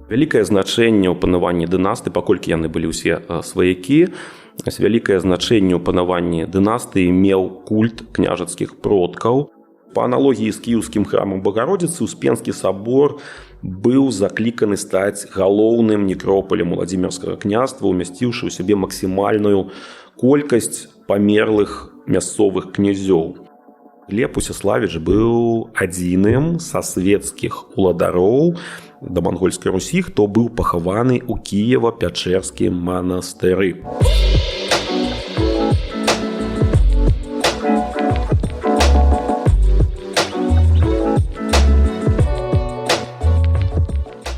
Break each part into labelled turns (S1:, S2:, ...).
S1: Вялікае значэнне ў панаванні дынастыі, паколькі яны былі ўсе сваякі, вялікае значэнне ў панаванні дынастыі меў культ княжацкіх продкаў. Па аналогіі з кіеўскім храмам Багародзіцы, Успенскі сабор быў закліканы стаць галоўным некропалем Уладзімірскага княства, умясціўшы ў сябе максімальную колькасць памерлых мясцовых князёў. Глеб Усяславіч быў адзіным са свецкіх уладароў да мангольскай Русі, хто быў пахаваны ў Кіева-Пячэрскім манастыры.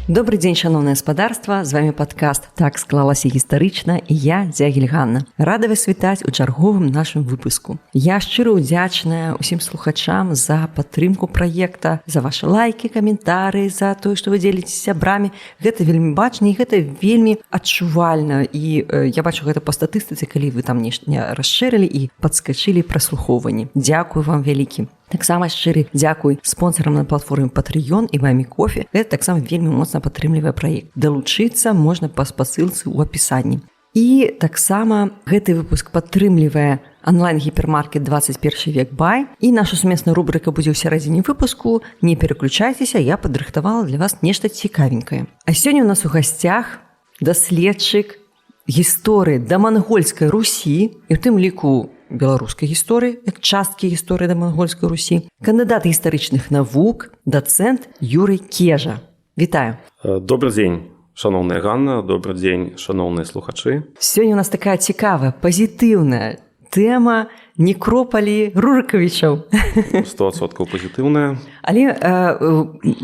S2: Добрый дзень, шановное гаспадарства, з вами падкаст «Так склалася гістарычна» і я, Дзягіль Ганна. Рада вас вітаць у чарговым нашым выпуску. Я шчыра ўдзячная ўсім слухачам за падтрымку праекта, за вашы лайкі, каментары, за тое, што вы дзеліцеся сябрамі. Гэта вельмі бачна і гэта вельмі адчувальна. І я бачу гэта па статыстыцы, калі вы там нешта расшырылі і падскачылі праслухоўванні. Дзякую вам вялікі. Таксама шчыры дзякуй спонсорам на платформе Patreon і Мамі Кофе. Гэта таксама вельмі моцна падтрымлівае праект. Далучыцца можна па спасылцы ў апісанні. І таксама гэты выпуск падтрымлівае онлайн-гіпермаркет 21 век Бай. І наша сумесная рубрыка будзе ў сярэдзіне выпуску. Не пераключайцеся, я падрыхтавала для вас нешта цікавенькае. А сёння у нас у гасцях даследчык гісторыі да мангольскай Русі, і ў тым ліку беларускай гісторыі, як часткі гісторыі да мангольскай Русі, кандыдат гістарычных навук, дацэнт Юрый Кежа. Вітаю.
S1: Добры дзень, шаноўная Ганна, добры дзень, шаноўныя слухачы.
S2: Сёння у нас такая цікавая, пазітыўная тэма некропалі Рурыкавічаў.
S1: 100% пазітыўная.
S2: Але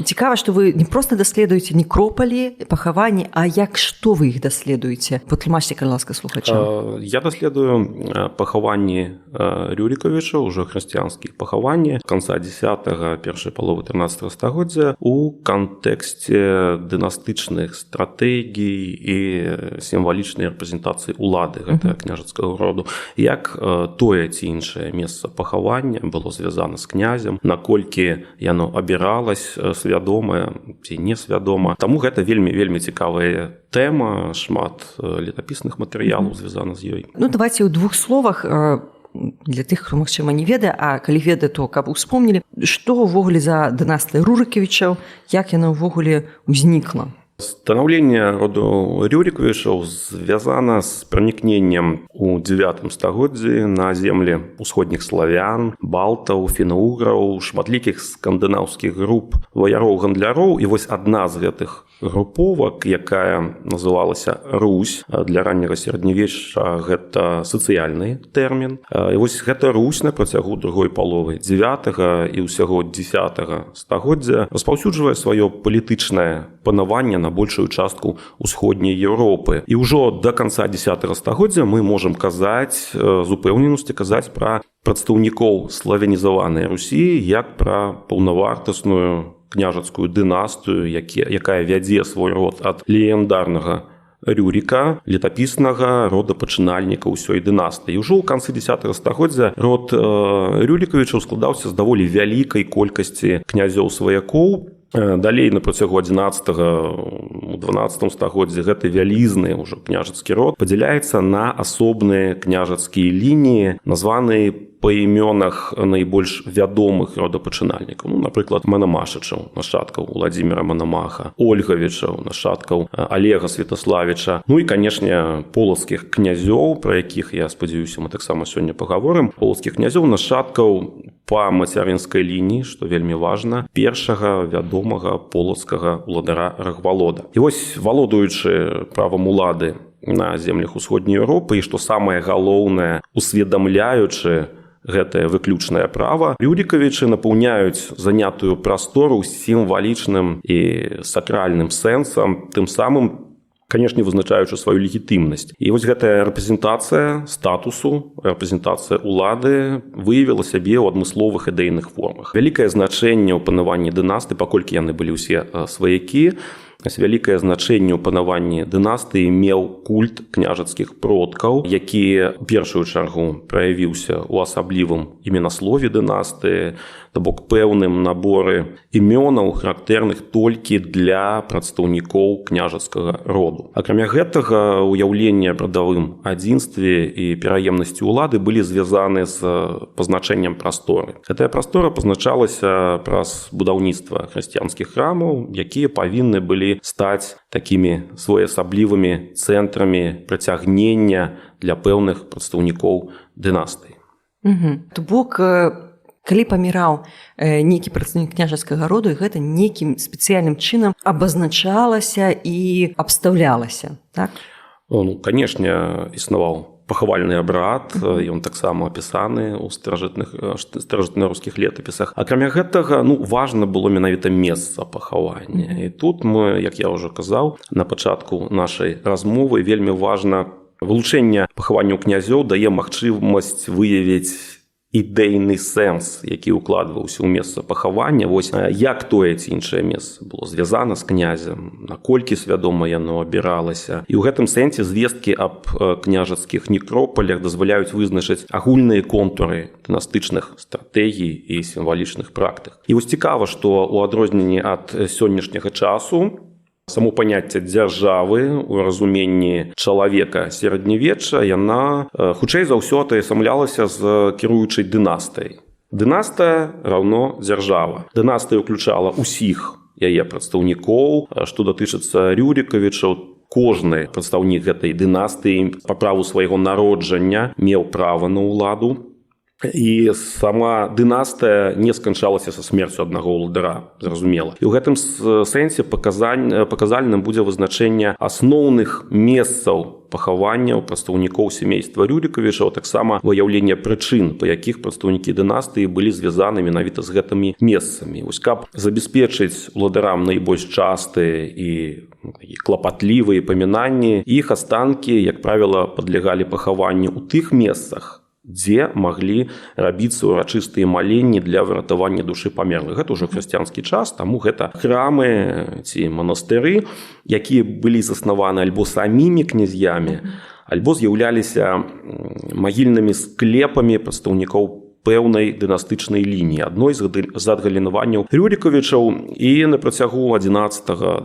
S2: цікава, што вы не проста даследуеце некропалі, пахаванні, а як што вы іх даследуеце? Патлумачце, калі ласка, слухачам.
S1: Я даследую пахаванні Рюрікавічаў, ужо хрысціянскіх пахаванні канца 10-го, першай паловы 13-го стагоддзя у кантэксце дынастычных стратэгій і сімвалічнай рэпрэзентацыі ўлады гэтага княжацкага роду. Як тое ці іншае месца пахавання было звязана з князем, наколькі яно абіралась свядома ці несвядома. Таму гэта вельмі цікавая тэма, шмат летапісных матэрыялаў звязана з ёй.
S2: Ну, давайте ў двух словах для тых, хто, магчыма, не ведае, а калі ведае, то каб успомнілі, што ўвогуле за дынастыя Рурыкавічаў, як яна ўвогуле ўзнікла.
S1: Станаўленне роду Рюрікавічаў звязана з пранікненнем у 9 стагоддзі на землі усходніх славян, балтаў, фіна-уграў, шматлікіх скандынаўскіх груп ваяроў-гандляроў. І вось адна з гэтых груповак, якая называлася Русь, для ранняга сярэднявечча гэта сацыяльны тэрмін. І вось гэта Русь на працягу другой паловы 9 і ўсяго 10 стагоддзя распаўсюджвае сваё палітычнае панаванне на большую частку ўсходняй Еўропы. І ўжо да канца 10 стагоддзя мы можам казаць, з упэўненасцю казаць пра прадстаўнікоў славянізаванай Русі як пра паўнавартасную княжацкую дынастыю, якая вядзе свой род ад легендарнага Рюріка, летапіснага родапачынальніка ўсёй дынастыі. І ўжо ў канцы 10 стагоддзя род Рюрікавічаў складаўся з даволі вялікай колькасці князёў-сваякоў. Далей на працягу 11-12 стагоддзі гэты вялізны ўжо княжацкі род падзяляецца на асобныя княжацкія лініі, названыя па імёнах найбольш вядомых родапачынальнікаў. Ну, напрыклад, Манамашычаў, нашчадкаў Уладзіміра Манамаха, Ольгавічаў, нашчадкаў Алега Святаславіча. Ну і, канешне, полацкіх князёў, пра якіх, я спадзяюся, мы таксама сёння пагаворым. Полацкіх князёў, нашчадкаў па мацярынскай лініі, што вельмі важна, першага вядомага полацкага уладара Рагвалода. І вось, валодаючы правам улады на землях усходняй Еўропы, і што самае галоўнае, усведамляючы гэтае выключнае права, Рюрікавічы напаўняюць занятую прастору сімвалічным і сакральным сэнсам, тым самым, канешне, вызначаючы сваю легітымнасць. І вось гэтая рэпрэзентацыя статусу, рэпрэзентацыя ўлады выявіла сябе ў адмысловых ідэйных формах. Вялікае значэнне ў панаванні дынастыі, паколькі яны былі ўсе сваякі, вялікае значэнне ў панаванні дынастыі меў культ княжацкіх продкаў, які ў першую чаргу праявіўся ў асаблівым іменаслове дынастыі, то бок пэўным наборы імёнаў, характэрных толькі для прадстаўнікоў княжацкага роду. Акрамя гэтага, уяўленне аб радавым адзінстве і пераемнасці ўлады былі звязаны з пазначэннем прасторы. Гэтая прастора пазначалася праз будаўніцтва хрысціянскіх храмаў, якія павінны былі стаць такімі своеасаблівымі цэнтрамі прыцягнення для пэўных прадстаўнікоў дынастыі.
S2: То бок, калі паміраў нейкі прадстаўнік княжацкага роду, гэта нейкім спецыяльным чынам абазначалася і абстаўлялася, так?
S1: Ну, канешне, існаваў пахавальны абрад, ён таксама апісаны ў старажытнарускіх летапісах. Акрамя гэтага, важна было менавіта месца пахавання. І тут мы, як я ўжо казаў, на пачатку нашай размовы вельмі важна вылучэнне пахаванняў князёў дае магчымасць выявіць ідэйны сэнс, які ўкладваўся ў месца пахавання. Вось як тое ці іншае месца было звязана з князем, наколькі свядома яно абіралася. І ў гэтым сэнсе звесткі аб княжацкіх некропалях дазваляюць вызначыць агульныя контуры дынастычных стратэгій і сімвалічных практык. І вось цікава, што ў адрозненні ад сённяшняга часу само паняцце дзяржавы ў разуменні чалавека сярэднявечча, яна хутчэй за ўсё атаясамлялася з кіруючай дынастыяй. Дынастыя раўно дзяржава. Дынастыя ўключала ўсіх яе прадстаўнікоў, што датычыцца Рюрікавічаў. Кожны прадстаўнік гэтай дынастыі па праву свайго народжання меў права на ўладу. І сама дынастыя не сканчалася са смерцю аднаго ўладара, зразумела. І ў гэтым сэнсе паказальным будзе вызначэнне асноўных месцаў пахаванняў прадстаўнікоў сямейства Рюрікавічаў, таксама выяўленне прычын, па якіх прадстаўнікі дынастыі былі звязаны менавіта з гэтымі месцамі. Вось каб забяспечыць уладарам найбольш частыя і клапатлівыя памінанні, іх астанкі, як правіла, падлягалі пахаванню ў тых месцах, дзе маглі рабіцца ўрачыстыя маленні для выратавання душы памерлых. Гэта ўжо хрысціянскі час, таму гэта храмы ці манастыры, якія былі заснаваны альбо самімі князьямі, альбо з'яўляліся магільнымі склепамі прадстаўнікоў пэўнай дынастычнай лініі, адной з адгалінаванняў Рюрікавічаў. І на працягу 11-12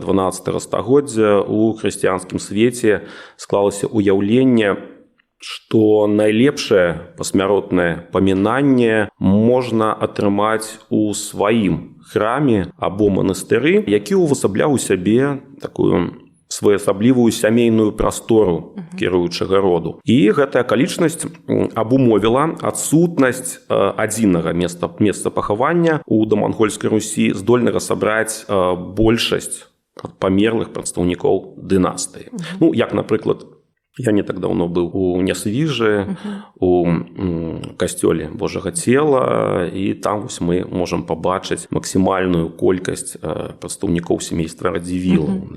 S1: стагоддзя ў хрысціянскім свеце склалася ўяўленне, што найлепшае пасмяротнае памінанне можна атрымаць у сваім храме або манастыры, які ўвасабляў у сябе такую своеасаблівую сямейную прастору кіруючага роду. І гэтая акалічнасць абумовіла адсутнасць адзінага месца пахавання ў дамангольскай Русі, здольнага сабраць большасць памерлых прадстаўнікоў дынастыі. Як, напрыклад, я не так даўно быў у Нясвіжы, у касцёле Божага цела, і там вось мы можам пабачыць максімальную колькасць прадстаўнікоў сямейства Радзівілаў.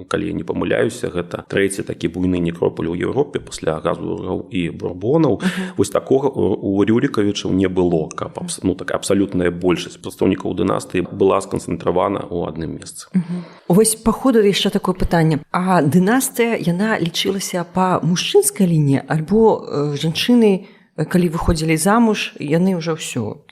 S1: Калі я не памыляюся, гэта трэці такі буйны некропаль у Еўропе пасля Габсбургаў і Бурбонаў. Вось такога у Рюрікавічаў не было, каб такая абсалютная большасць прадстаўнікоў дынастыі была сканцэнтравана ў адным месцы.
S2: Вось па ходу яшчэ такое пытанне. А дынастыя, яна лічылася па мужчынскай лініі, альбо жанчыны, калі выходзілі замуж, яны ўжо ўсё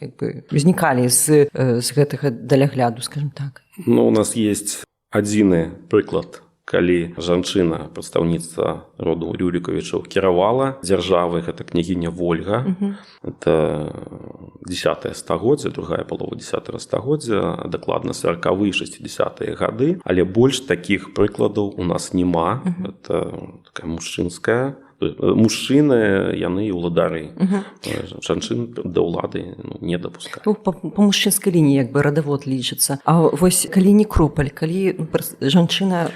S2: знікалі з гэтага далягляду, скажем так?
S1: У нас есть адзіны прыклад, калі жанчына, прадстаўніца роду Рюрікавічаў, кіравала дзяржавай, гэта княгіня Вольга. Это 10-е стагоддзе, другая палова 10-го стагоддзя, дакладна 40-е, 60-е гады, але больш такіх прыкладаў у нас няма. Это такая мужчынская. Мужчыны, яны і ўладары. Жанчын да ўлады не дапускаюць.
S2: Па мужчынскай лініі радавод лічыцца. А вось калі некропаль, калі жанчына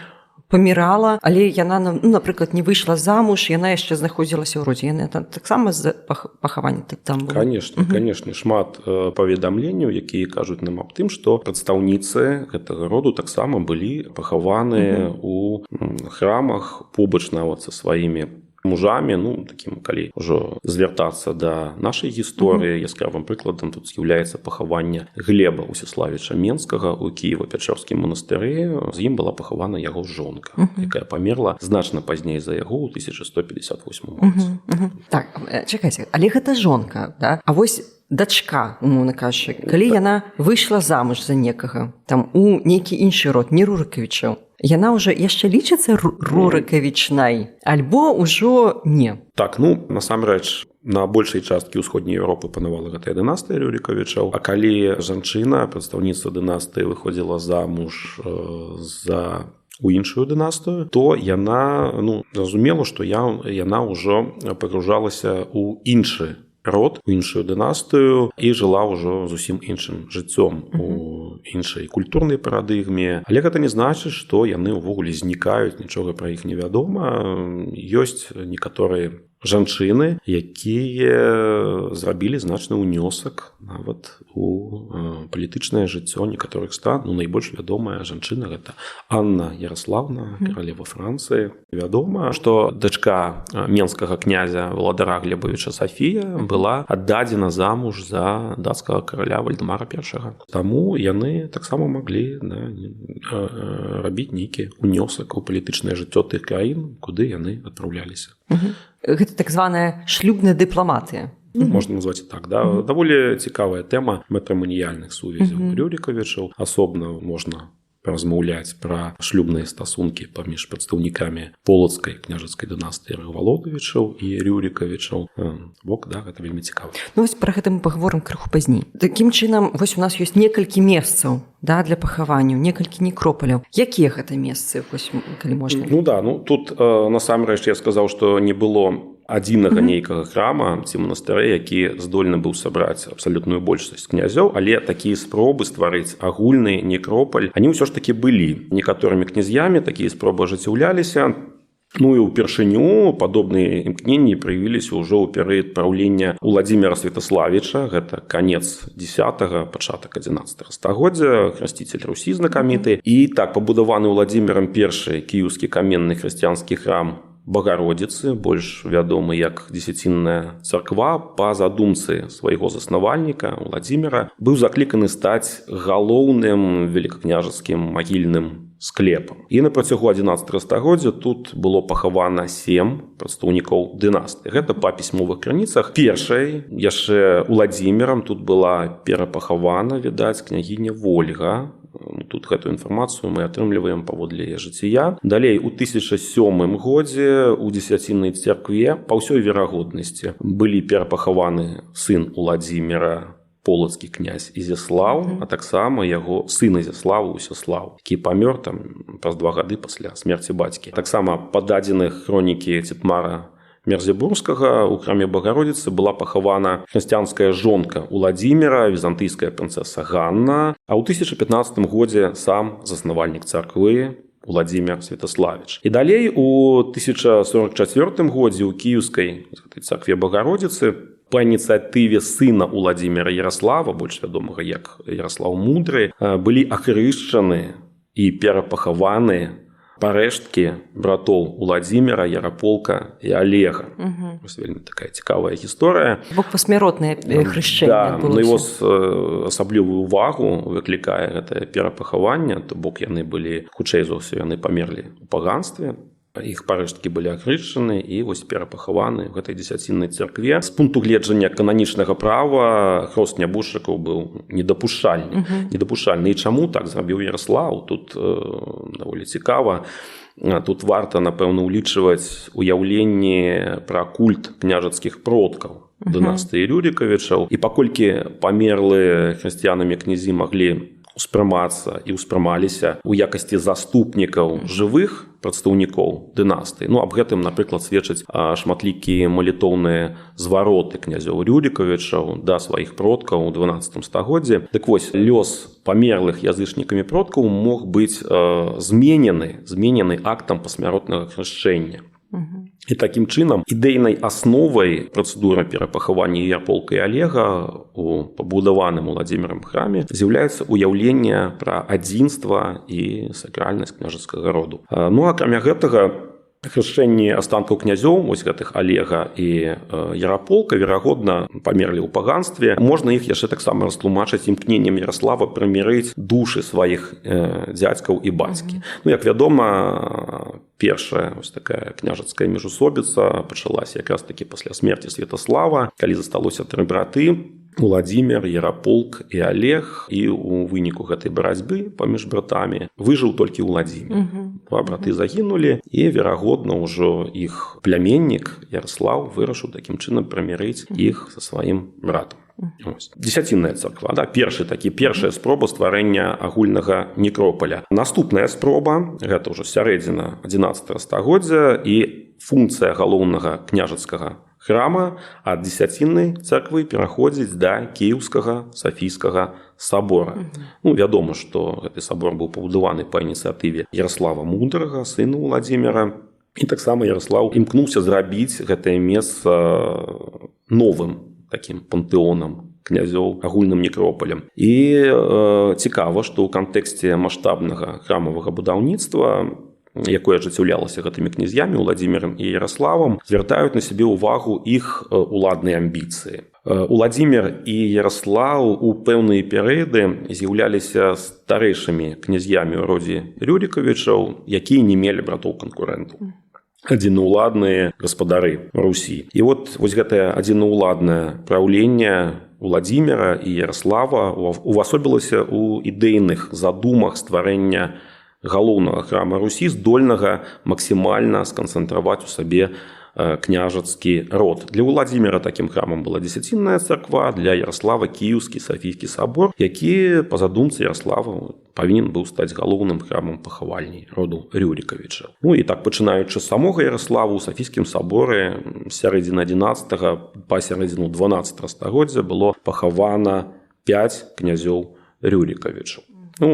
S2: памірала, але яна, напрыклад, не выйшла замуж, яна яшчэ знаходзілася ў родзе. Яна таксама з пахавання там было?
S1: Канешне, шмат паведамленняў, якія кажуць нам аб тым, што прадстаўніцы гэтага роду таксама былі пахаваныя ў храмах побач нават са сваімі мужамі, ну такім калі ўжо звяртацца да нашай гісторыі, яскравым прыкладам тут з'яўляецца пахаванне Глеба Усяславіча Менскага ў Кіева-Пячорскім манастыры. З ім была пахавана яго жонка, якая памерла значна пазней за яго ў 1158 годзе.
S2: Так, чакайце, але гэта жонка, да? А вось дачка, умоўна кажучы, калі яна выйшла замуж за некага, там у нейкі іншы род, не Рурыкавічаў, яна ўжо яшчэ лічыцца Рурыкавічнай, альбо ўжо не?
S1: Так, ну, насамрэч, на большай часткі ўсходняй Еўропы панавала гэтая дынастыя Рюрікавічаў, а калі жанчына, прадстаўніца дынастыі, выходзіла замуж за у іншую дынастыю, то яна, ну, зразумела, што яна ўжо пагружалася ў іншы род, у іншую дынастыю і жыла ўжо зусім іншым жыццём у іншай культурнай парадыгме. Але гэта не значыць, што яны ўвогуле знікаюць, нічога пра іх невядома. Ёсць некаторыя жанчыны, якія зрабілі значны ўнёсак нават у палітычнае жыццё некаторых стран. Ну, найбольш вядомая жанчына гэта Анна Ярославна, каралева Францыі. Вядома, што дачка менскага князя Валадара Глебавіча Сафія была аддадзена замуж за дацкага караля Вальдэмара I. Таму яны таксама маглі рабіць нейкі ўнёсак у палітычнае жыццё тых краін, куды яны адпраўляліся.
S2: Гэта так званая шлюбная дыпламатыя.
S1: Можна назваць і так, да. Даволі цікавая тэма матрыманіяльных сувязяў Рюрікавічаў. Асобна можна размаўляць пра шлюбныя стасункі паміж прадстаўнікамі полацкай княжацкай дынастыі Валодавічаў і Рюрікавічаў. Бок, да, гэта вельмі цікава.
S2: Ну, вось пра гэта мы пагаворым крыху пазней. Такім чынам, вось у нас ёсць некалькі месцаў, да, для пахаванняў, некалькі некропаляў. Якія гэта месцы, вось, калі можна?
S1: Ну да, ну тут насамрэч я сказаў, што не было адзінага нейкага храма ці манастыря, які здольны быў сабраць абсалютную большасць князёў, але такія спробы стварыць агульны некропаль, они ўсё ж такі былі. Некаторымі князьямі такія спробы ажыццяўляліся. Ну і ўпершыню падобныя імкненні праявіліся ўжо ў перыяд праўлення Уладзіміра Святаславіча, гэта канец 10-га, пачатак 11-га стагоддзя, храсціцель Русі знакаміты. І так пабудаваны Уладзімірам I кіеўскі каменны хрысціянскі храм Багародзіцы, больш вядомы як дзесяцінная царква, па задумцы свайго заснавальніка Уладзіміра, быў закліканы стаць галоўным великакняжацкім магільным склепам. І на працягу 11 стагоддзя тут было пахавана 7 прадстаўнікоў дынастыі. Гэта па пісьмовых крыніцах. Першай яшчэ Уладзімірам тут была перапахавана, відаць, княгіня Вольга. Тут гэтую інфармацыю мы атрымліваем паводле яе жыцця. Далей, у 1007 годзе у дзесяціннай царкве па ўсёй верагоднасці былі перапахаваны сын Уладзіміра, полацкі князь Ізяслаў, а таксама яго сын Ізяслава Усяслаў, які памёр там праз 2 гады пасля смерці бацькі. Таксама па дадзеных хронікі Цетмара Мерзебурскага у храме Багародзіцы была пахавана хрысціянская жонка Уладзіміра, візантыйская прынцэса Ганна, а ў 1015 годзе сам заснавальнік царквы Уладзімір Святаславіч. І далей у 1044 годзе ў кіеўскай царкве Багародзіцы па ініцыятыве сына Уладзіміра Ярослава, больш вядомага як Ярослаў Мудры, былі ахрышчаны і перапахаваны парэшткі братоў Уладзіміра, Яраполка і Алега. Вось вельмі такая цікавая гісторыя.
S2: Бок пасмяротнае хрышчэнне
S1: адбылося. Да, на яго асаблівую увагу выклікае гэтае перапахаванне, то бок яны былі, хутчэй за ўсё, яны памерлі ў паганстве. Іх парэшткі былі ахрышчаны і вось перапахаваны ў гэтай дзесяціннай царкве. З пункту гледжання кананічнага права хрост нябожчыкаў быў недапушчальны. І чаму так зрабіў Ярослаў? Тут даволі цікава. Тут варта, напэўна, улічваць уяўленне пра культ княжацкіх продкаў дынастыі Рюрікавічаў. І паколькі памерлыя хрысціянамі князі маглі успрымацца і ўспрымаліся ў якасці заступнікаў жывых прадстаўнікоў дынастыі. Ну, аб гэтым, напрыклад, сведчаць шматлікія малітоўныя звароты князёў Рюрікавічаў да сваіх продкаў у 12 стагоддзі. Дык вось, лёс памерлых язычнікамі продкаў мог быць зменены актам пасмяротнага хрышчэння. І такім чынам ідэйнай асновай працэдуры перапахавання Яраполка і Алега у пабудаваным Уладзімірам храме з'яўляецца ўяўленне пра адзінства і сакральнасць княжацкага роду. Ну, акрамя гэтага, хрышчэнні астанкаў князёў, вось гэтых Алега і Яраполка, верагодна, памерлі ў паганстве. Можна іх яшчэ таксама растлумачыць імкненнем Яраслава прымірыць душы сваіх дзядзькаў і бацькі. Ну, як вядома, першая ось такая княжацкая міжусобіца пачалася якраз такі пасля смерці Святаслава, калі засталося 3 браты: Уладзімір, Яраполк і Алег. І ў выніку гэтай барацьбы паміж братамі выжыў толькі Уладзімір. 2 браты загінулі, і, верагодна, ўжо іх пляменнік Яраслаў вырашыў такім чынам прымірыць іх са сваім братам. Дзесяцінная царква, першая спроба стварэння агульнага некропаля. Наступная спроба, гэта ўжо сярэдзіна 11 стагоддзя, і функцыя галоўнага княжацкага храма ад дзесяціннай царквы пераходзіць да Кіеўскага Сафійскага сабора. Ну, вядома, што гэты сабор быў пабудаваны па ініцыятыве Яраслава Мудрага, сына Уладзіміра. І таксама Яраслаў імкнуўся зрабіць гэтае месца новым такім пантэонам князёў, агульным некропалем. І цікава, што ў кантэксце маштабнага храмавага будаўніцтва, якое ажыццяўлялася гэтымі князьямі Уладзімірам і Яраславам, звяртаюць на сябе ўвагу іх уладныя амбіцыі. Уладзімір і Яраслаў у пэўныя перыяды з'яўляліся старэйшымі князьямі ў родзе Рюрікавічаў, якія не мелі братоў-канкурэнтаў. Адзінаўладныя гаспадары Русі. І вось гэтае адзінаўладнае праўленне Уладзіміра і Яраслава увасобілася ў ідэйных задумах стварэння галоўнага храма Русі, здольнага максімальна сканцэнтраваць у сабе княжацкі род. Для Уладзіміра такім храмам была дзесяцінная царква, для Яраслава Кіеўскі Сафійскі сабор, які па задумцы Яраслава павінен быў стаць галоўным храмам пахавальні роду Рюрікавічаў. Ну і так, пачынаючы з самога Яраслава, у Сафійскім саборы з сярэдзіны 11 па сярэдзіну 12 стагоддзя было пахавана 5 князёў Рюрікавічаў. Ну,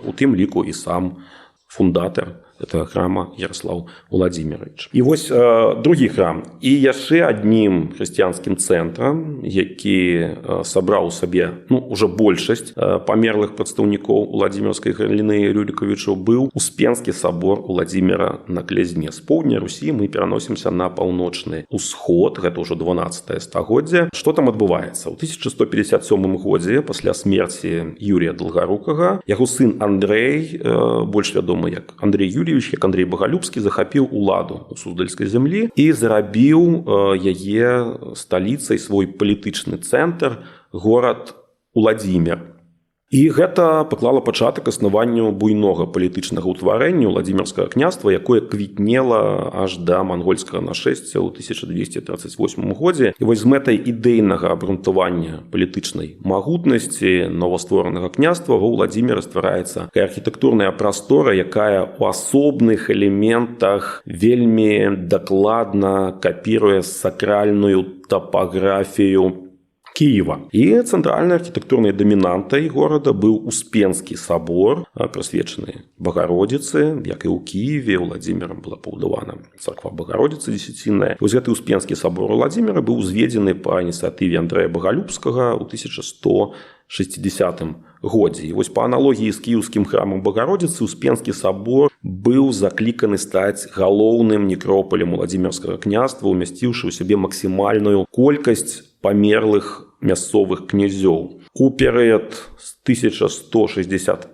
S1: у тым ліку і сам фундатар гэтага храма Яраслаў Уладзімірович. І вось другі храм. І яшчэ аднім хрысціянскім цэнтрам, які сабраў у сабе уже большасць памерлых прадстаўнікоў Уладзімірскай галіны Рюрікавічаў, быў Успенскі сабор Уладзіміра на Клязьме. З поўдня Русі мы пераносімся на паўночны ўсход, гэта ўжо 12 стагоддзя. Што там адбываецца? У 1157 годзе, пасля смерці Юрія Долгарукага, яго сын Андрэй, больш вядомы як Андрэй Юрійевич, як Андрэй Багалюбскі, захапіў уладу ў Суздальскай зямлі і зрабіў яе сталіцай, свой палітычны цэнтр, горад Уладзімір. І гэта паклала пачатак існаванню буйнога палітычнага ўтварэння Уладзімірскага княства, якое квітнела аж да мангольскага нашэсця ў 1238 годзе. І вось з мэтай ідэйнага абгрунтавання палітычнай магутнасці новастворанага княства ва Уладзіміры ствараецца такая архітэктурная прастора, якая ў асобных элементах вельмі дакладна капіруе сакральную тапаграфію Киева. І цэнтральнай архітэктурнай дамінантай горада быў Успенскі сабор, прысвечаны Багародзіцы, як і ў Киеве. Уладзімірам была пабудавана царква Багародзіцы дзесяцінная. Вось гэты Успенскі сабор Уладзіміра быў узведзены па ініцыятыве Андрэя Багалюбскага ў 1160 годзе. І вось па аналогіі з кіеўскім храмам Багародзіцы, Успенскі сабор быў закліканы стаць галоўным некропалем Уладзімірскага княства, умясціўшы ў сябе максімальную колькасць памерлых мясцовых князёў. У перыяд з 1165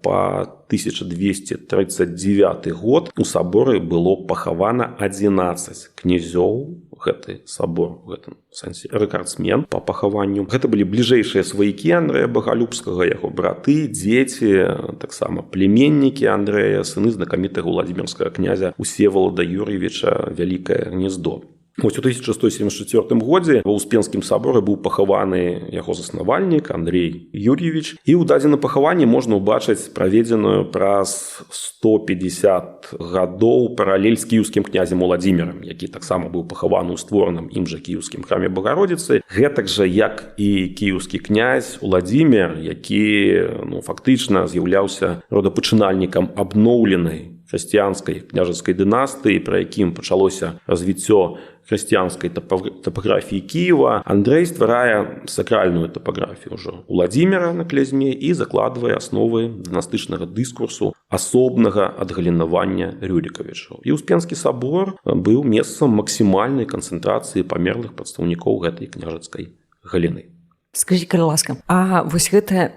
S1: па 1239 год у саборы было пахавана 11 князёў. Гэты сабор у гэтым сэнсе рэкардсмен па пахаванню. Гэта былі бліжэйшыя сваякі Андрэя Багалюбскага, яго браты, дзеці, таксама племеннікі Андрэя, сыны знакамітага Уладзімірскага князя Усевалада Юр'евіча Вялікае Гнездо. Вось у 1174 годзе ва Успенскім саборы быў пахаваны яго заснавальнік Андрэй Юр'евіч. І ў дадзеным пахаванні можна ўбачыць праведзеную праз 150 гадоў паралель з кіеўскім князем Уладзімірам, які таксама быў пахаваны ў створаным ім жа кіеўскім храме Багародзіцы. Гэтак жа, як і кіеўскі князь Уладзімір, які фактычна з'яўляўся родапачынальнікам абноўленай хрысціянскай княжацкай дынастыі, пры якім пачалося развіццё хрысціянскай тапаграфіі Кіева, Андрэй стварае сакральную тапаграфію ўжо Уладзіміра на Клязьме і закладвае асновы дынастычнага дыскурсу асобнага адгалінавання Рюрікавічаў. І Успенскі сабор быў месцам максімальнай канцэнтрацыі памерлых прадстаўнікоў гэтай княжацкай галіны.
S2: Скажі, калі ласка, а вось гэтыя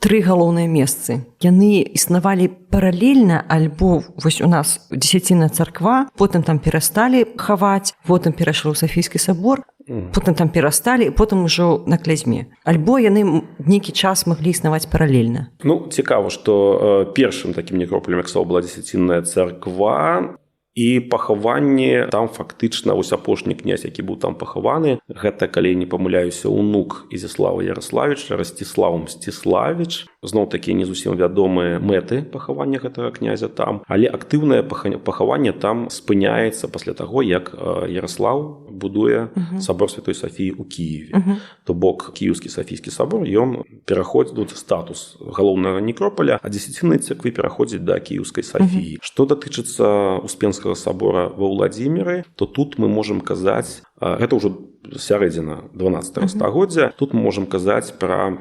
S2: тры галоўныя месцы, яны існавалі паралельна, альбо вось у нас дзесяціна царква, потым там перасталі хаваць, потым перайшлі ў Сафійскі сабор, потым там перасталі, потым ужо на Клязьме. Альбо яны нейкі час маглі існаваць паралельна.
S1: Ну, цікава, што першым такім некропалем, як сказаў, была дзесяцінная царква, і пахаванне там фактычна вось апошні князь, які быў там пахаваны, гэта, калі не памыляюся, унук Ізяслава Яраславіча, Расціслаў Мсціславіч. Зноў-такі не зусім вядомыя мэты пахавання гэтага князя там, але актыўнае пахаванне там спыняецца пасля таго, як Яраслаў будуе сабор Святой Сафіі ў Кіеве. То бок Кіеўскі Сафійскі сабор, ён пераходзіць статус галоўнага некропаля, а дзесяціннай царквы пераходзіць да Кіеўскай Сафіі. Што датычыцца Успенскага сабора ва Ўладзіміры, то тут мы можам казаць, гэта ўжо сярэдзіна 12 стагоддзя, тут мы можам казаць пра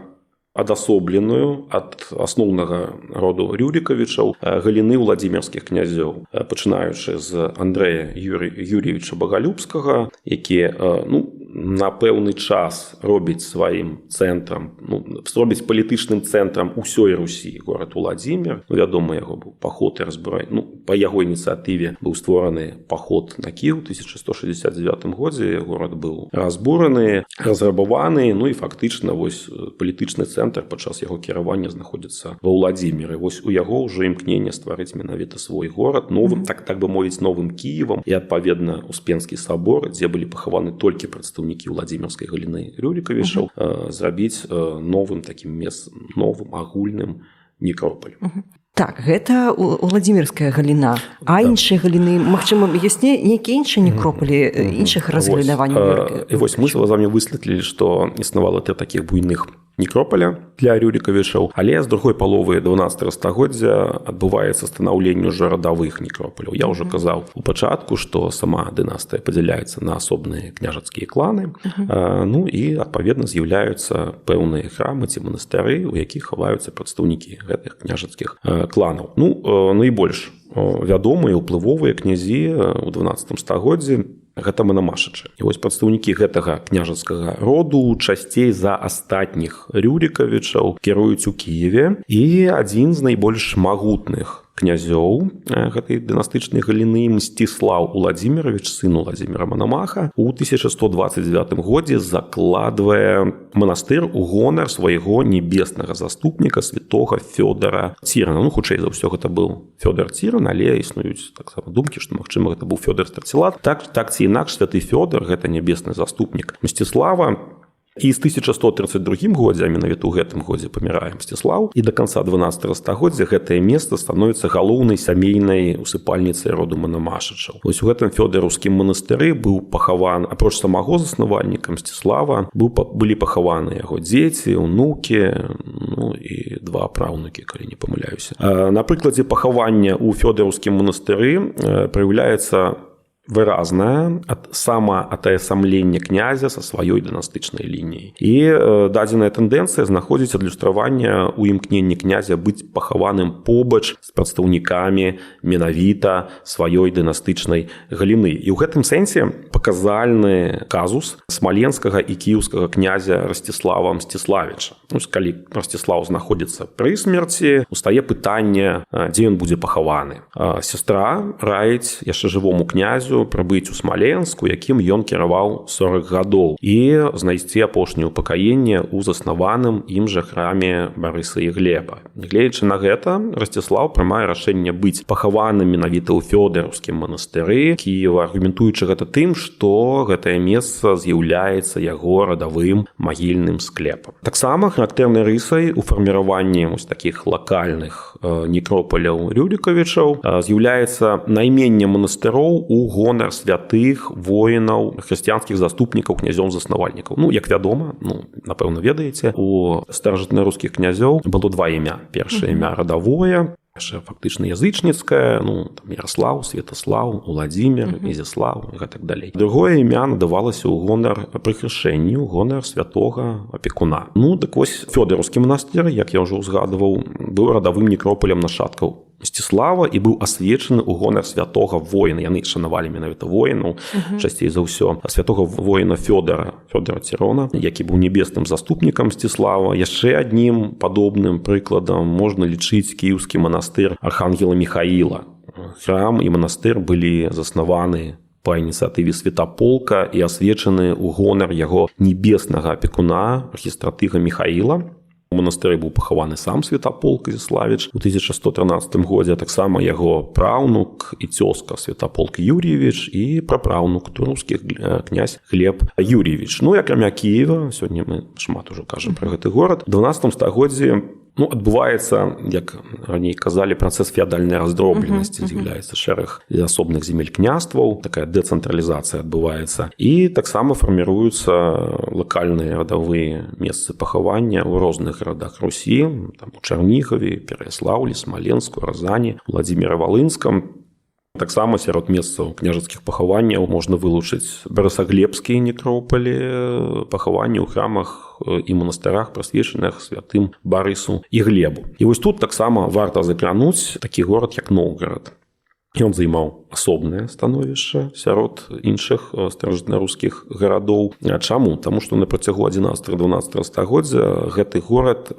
S1: адасобленую ад асноўнага роду Рюрікавічаў галіны ўладзімірскіх князёў, пачынаючы з Андрэя Юрійевіча Багалюбскага, які на пэўны час робіць сваім цэнтрам, робіць палітычным цэнтрам усёй Русі горад Уладзімір. Вядома, яго быў паход і разбурэнне. Па яго ініцыятыве быў створаны паход на Кіеў у 1169 годзе, горад быў разбураны, разрабаваны, і фактычна вось палітычны цэнтр падчас яго кіравання знаходзіцца ва Ўладзіміры. Вось у яго ўжо імкненне стварыць менавіта свой горад новым, так бы мовіць, новым Кіевам, і адпаведна Успенскі сабор, дзе былі пахаваны толькі прадстаўнікі Уладзімірскай галіны Рюрікавічаў, зрабіць новым такім месцам, новым агульным некропалем.
S2: Так, гэта Уладзімірская галіна. А іншыя галіны, магчыма, ёсць нейкія іншыя некропалі, іншых разгалінаванняў?
S1: І вось мы з вамі высветлілі, што існавала такіх буйных некропаля для Рюрікавічаў, але з другой паловы 12 стагоддзя адбываецца станаўленне ўжо радавых некропаляў. Я ўжо казаў у пачатку, што сама дынастыя падзяляецца на асобныя княжацкія кланы, і адпаведна з'яўляюцца пэўныя храмы ці манастыры, у якіх хаваюцца прадстаўнікі гэтых княжацкіх кланаў. Найбольш вядомыя ўплывовыя князі ў 12 стагоддзі гэта манамашычы. І вось прадстаўнікі гэтага княжацкага роду часцей за астатніх Рюрікавічаў кіруюць у Кіеве, і адзін з найбольш магутных князёў гэтай дынастычнай галіны Мсціслаў Уладзімірович, сын Уладзіміра Манамаха, у 1129 годзе закладвае манастыр у гонар свайго небеснага заступніка святога Фёдара Цірана. Хутчэй за ўсё гэта быў Фёдар Ціран, але існуюць таксама думкі, што магчыма гэта быў Фёдар Страцілат. Так ці інакш, святы Фёдар гэта небесны заступнік Мсціслава. І з 1132 годзе, а менавіта ў гэтым годзе памірае Мсціслаў, і да канца 12 стагоддзя гэтае месца становіцца галоўнай сямейнай усыпальніцай роду манамашычаў. Вось у гэтым фёдараўскім манастыры быў пахаван, апроч самого заснавальніка Мсціслава, былі пахаваны яго дзеці, унукі, і два праўнукі, калі не памыляюся. На прыкладзе пахавання ў фёдараўскім манастыры праяўляецца выразнае самаатаясамленне князя са сваёй дынастычнай лініяй. І дадзеная тэндэнцыя знаходзіць адлюстраванне ў імкненні князя быць пахаваным побач з прадстаўнікамі менавіта сваёй дынастычнай галіны. І ў гэтым сэнсе паказальны казус смаленскага і кіеўскага князя Расціслава Мсціславіча. Калі Расціслаў знаходзіцца пры смерці, устае пытанне, дзе ён будзе пахаваны. Сястра раіць яшчэ жывому князю прыбыць у Смаленску, якім ён кіраваў 40 гадоў, і знайсці апошняе ўпакаенне ў заснаваным ім жа храме Барыса і Глеба. Гледзячы на гэта, Расціслаў прымае рашэнне быць пахаваным менавіта ў фёдараўскім манастыры Кіева, аргументуючы гэта тым, што гэтае месца з'яўляецца яго радавым магільным склепам. Таксама характэрнай рысай у фарміраванні такіх лакальных некропаляў Рюрікавічаў з'яўляецца найменне манастыроў у гонар святых воінаў, хрысціянскіх заступнікаў, князёў-заснавальнікаў. Як вядома, напэўна, ведаеце, у старажытнарускіх князёў было два імя. Першае імя радавое, фактычна язычніцкая, там Ярослаў, Святаслаў, Уладзімір, Ізяслаў і так далей. Другое імя надавалася ў гонар пры хрышэнні, ў гонар святога апекуна. Так вось Фёдораўскі манастыр, як я ўжо ўзгадваў, быў радавым некропалем нашчадкаў Мсціслава і быў асвечаны ў гонар святога воіна. Яны шанавалі менавіта воінаў, часцей за ўсё. Святога воіна Фёдора Цірона, які быў небесным заступнікам Мсціслава. Яшчэ аднім падобным прыкладам можна лічыць кіеўскі манастыр архангела Міхаіла. Храм і манастыр былі заснаваны па ініцыятыве Святаполка і асвечаны ў гонар яго небеснага апекуна, архістратыга Міхаіла. У манастыры быў пахаваны сам Святаполк Ізяславіч у 1113 годзе, а таксама яго праўнук і цёзка Святаполк Юр'евіч і прапраўнук тураўскі князь Глеб Юр'евіч. Акрамя Кіева, сёння мы шмат ужо кажам пра гэты горад, у 12 стагоддзі адбываецца, як раней казалі, працэс феадальнай раздробленасці, з'яўляецца шэраг асобных земель княстваў, такая дэцэнтралізацыя адбываецца. І таксама фарміруюцца лакальныя радавыя месцы пахавання ў розных гарадах Русі, у Чарнігаве, Пераяслаўлі, Смаленску, Разані, Владзіміра-Валынскам. Таксама сярод месцаў княжацкіх пахаванняў можна вылучыць барысаглебскія некропалі, пахаванні ў храмах і манастырах, прысвечаных святым Барысу і Глебу. І вось тут таксама варта закрануць такі горад, як Новгарад. Ён займаў асобнае становішча сярод іншых старажытнарускіх гарадоў. Чаму? Таму што на працягу 11-12 стагоддзя гэты горад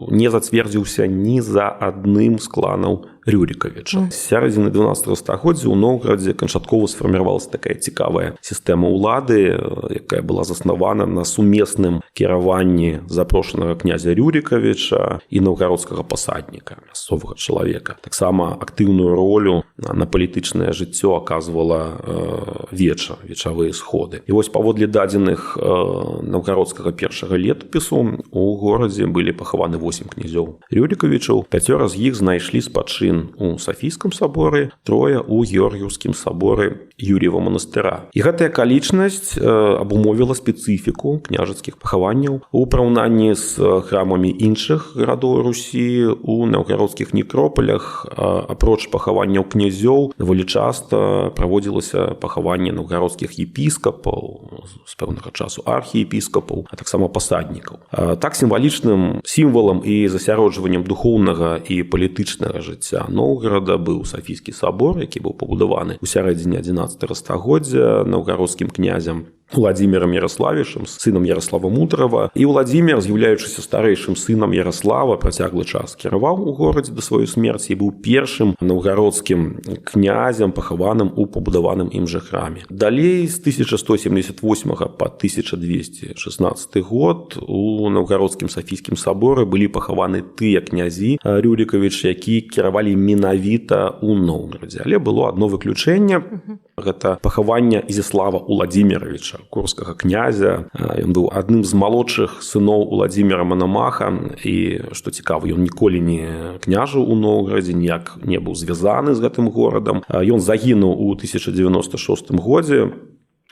S1: не зацвердзіўся ні за адным з кланаў Рюрікавіча. З сярэдзіны 12 стагоддзя ў Новгарадзе канчаткова сфарміравалася такая цікавая сістэма ўлады, якая была заснавана на сумесным кіраванні запрошанага князя Рюрікавіча і новгародскага пасадніка, мясцовага чалавека. Таксама актыўную ролю на палітычнае жыццё аказвала вечавыя сходы. І вось паводле дадзеных новгародскага першага летапісу у горадзе былі пахаваны 8 князёў Рюрікавічаў, 5 з іх знайшлі спадчын у Сафійскім саборы, 3 у Георгіўскім саборы Юр'ева манастыра. І гэтая акалічнасць абумовіла спецыфіку княжацкіх пахаванняў у параўнанні з храмамі іншых гарадоў Русі. У новгародскіх некропалях апроч пахаванняў князёў даволі часта праводзілася пахаванне новгародскіх епіскапаў, з пэўнага часу архіепіскапаў, а таксама пасаднікаў. Так сімвалічным сімвалам і засяроджваннем духоўнага і палітычнага жыцця Новгарада быў Сафійскі сабор, які быў пабудаваны ў сярэдзіне 11 стагоддзя новгародскім князем Уладзімірам Яраславічам, сынам Яраслава Мудрага. І Уладзімір, з'яўляючыся старэйшым сынам Яраслава, працяглы час кіраваў у горадзе да сваёй смерці і быў першым новгародскім князем, пахаваным у пабудаваным ім жа храме. Далей, з 1178 па 1216 год у новгародскім Сафійскім саборы былі пахаваны тыя князі Рюрікавічы, які кіравалі менавіта ў Новгарадзе. Але было адно выключэнне. Гэта пахаванне Ізяслава Уладзіміровича, курскага князя. Ён быў адным з малодшых сыноў Уладзіміра Манамаха, і, што цікава, ён ніколі не княжыў у Новгарадзе, ніяк не быў звязаны з гэтым горадам. Ён загінуў у 1096 годзе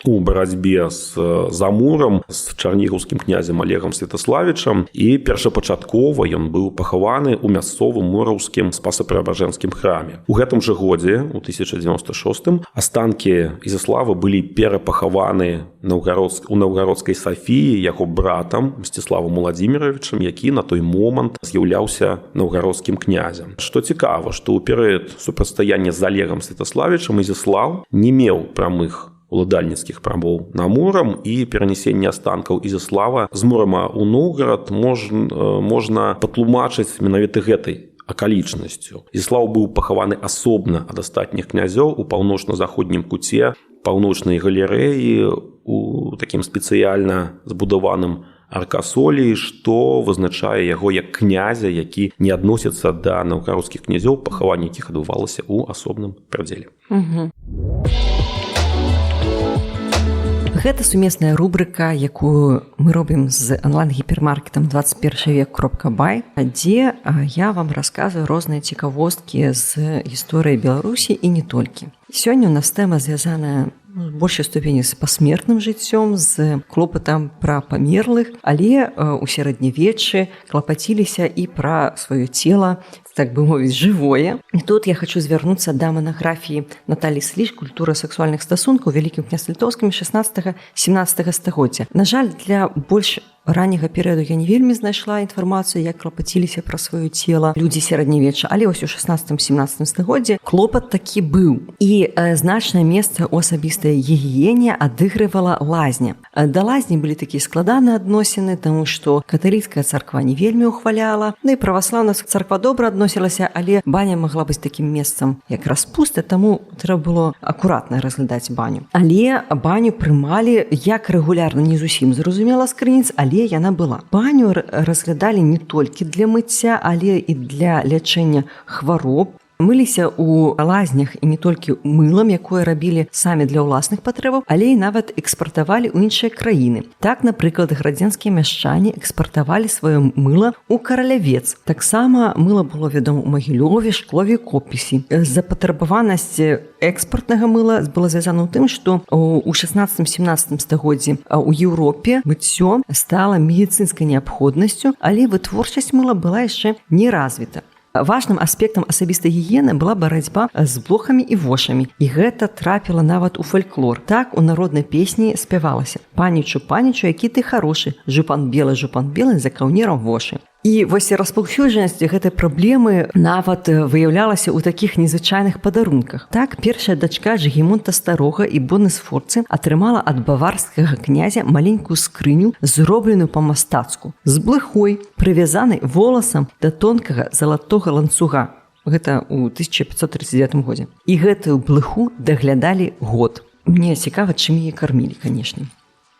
S1: у барацьбе з Замурам, з чарнігаўскім князем Алегам Святаславічам, і першапачаткова ён быў пахаваны ў мясцовым мураўскім спасапрэабражэнскім храме. У гэтым жа годзе, у 1096, астанкі Ізяслава былі перапахаваны у Новгародскай Сафіі яго братам Мсціславам Уладзіміровичам, які на той момант з'яўляўся новгародскім князем. Што цікава, што ў перыяд супрацьстаяння з Алегам Святаславічам Ізяслаў не меў прамых уладальніцкіх правоў на Мурам, і перанесенне астанкаў Ізяслава з Мурама ў Новгарад можна патлумачыць менавіта гэтай акалічнасцю. Ізяслаў быў пахаваны асобна ад астатніх князёў у паўночна-заходнім куце паўночнай галерэі у такім спецыяльна збудаваным аркасолі, што вызначае яго як князя, які не адносіцца да новгародскіх князёў, пахаванне якіх адбывалася ў асобным прыдзеле.
S2: Гэта сумесная рубрыка, якую мы робім з онлайн-гіпермаркетам 21век.бай, дзе я вам расказваю розныя цікавосткі з гісторыі Беларусі і не толькі. Сёння у нас тэма звязаная в большай ступені з пасмертным жыццём, з клопатам пра памерлых, але ў сярэднявеччы клапаціліся і пра сваё цела так бы мовіць, жывое. І тут я хочу звярнуцца да манаграфіі Наталі Сліж «Культура сексуальных стасункаў у Вялікім княстве Літоўскім 16-17 стагоддзя». На жаль, для больш ранняга перыяду я не вельмі знайшла інфармацыю, як клапаціліся пра сваё цела людзі сярэднявечча, але вось у 16-17 стагоддзе клопат такі быў. І значнае месца ў асабістай гігіене адыгрывала лазня. Да лазні былі такія складаныя адносіны, таму што каталіцкая царква не вельмі ухваляла, ну і праваслаўная царква добра адносілася, але баня магла быць такім месцам, як распуста, таму трэба было акуратна разглядаць баню. Але баню прымалі як рэгулярна, не зусім зразумела з крыніц, але яна была. Баню разглядалі не толькі для мыцця, але і для лячэння хвароб. Мыліся ў лазнях і не толькі мылам, якое рабілі самі для ўласных патрэбаў, але і нават экспартавалі ў іншыя краіны. Так, напрыклад, градзенскія мяшчане экспартавалі сваё мыла ў Каралявец. Таксама мыла было вядома ў Магілёве, Шклове, Копісе. Запатрабаванасць экспартнага мыла была звязана ў тым, што ў 16-17 стагоддзі ў Еўропе мыццё стала медыцынскай неабходнасцю, але вытворчасць мыла была яшчэ не развіта. Важным аспектам асабістай гігіены была барацьба з блохамі і вошамі. І гэта трапіла нават у фальклор. Так у народнай песні спявалася: «Панічу, панічу, які ты харошы, жупан белы, за каўнерам вошы». І вось распаўсюджанасць гэтай праблемы нават выяўлялася ў такіх незвычайных падарунках. Так, першая дачка Жыгімонта Старога і Боны Сфорцы атрымала ад баварскага князя маленькую скрыню, зробленую па-мастацку, з блыхой, прывязанай воласам да тонкага залатога ланцуга. Гэта ў 1539 годзе. І гэтую блыху даглядалі год. Мне цікава, чым яе кармілі, канешне.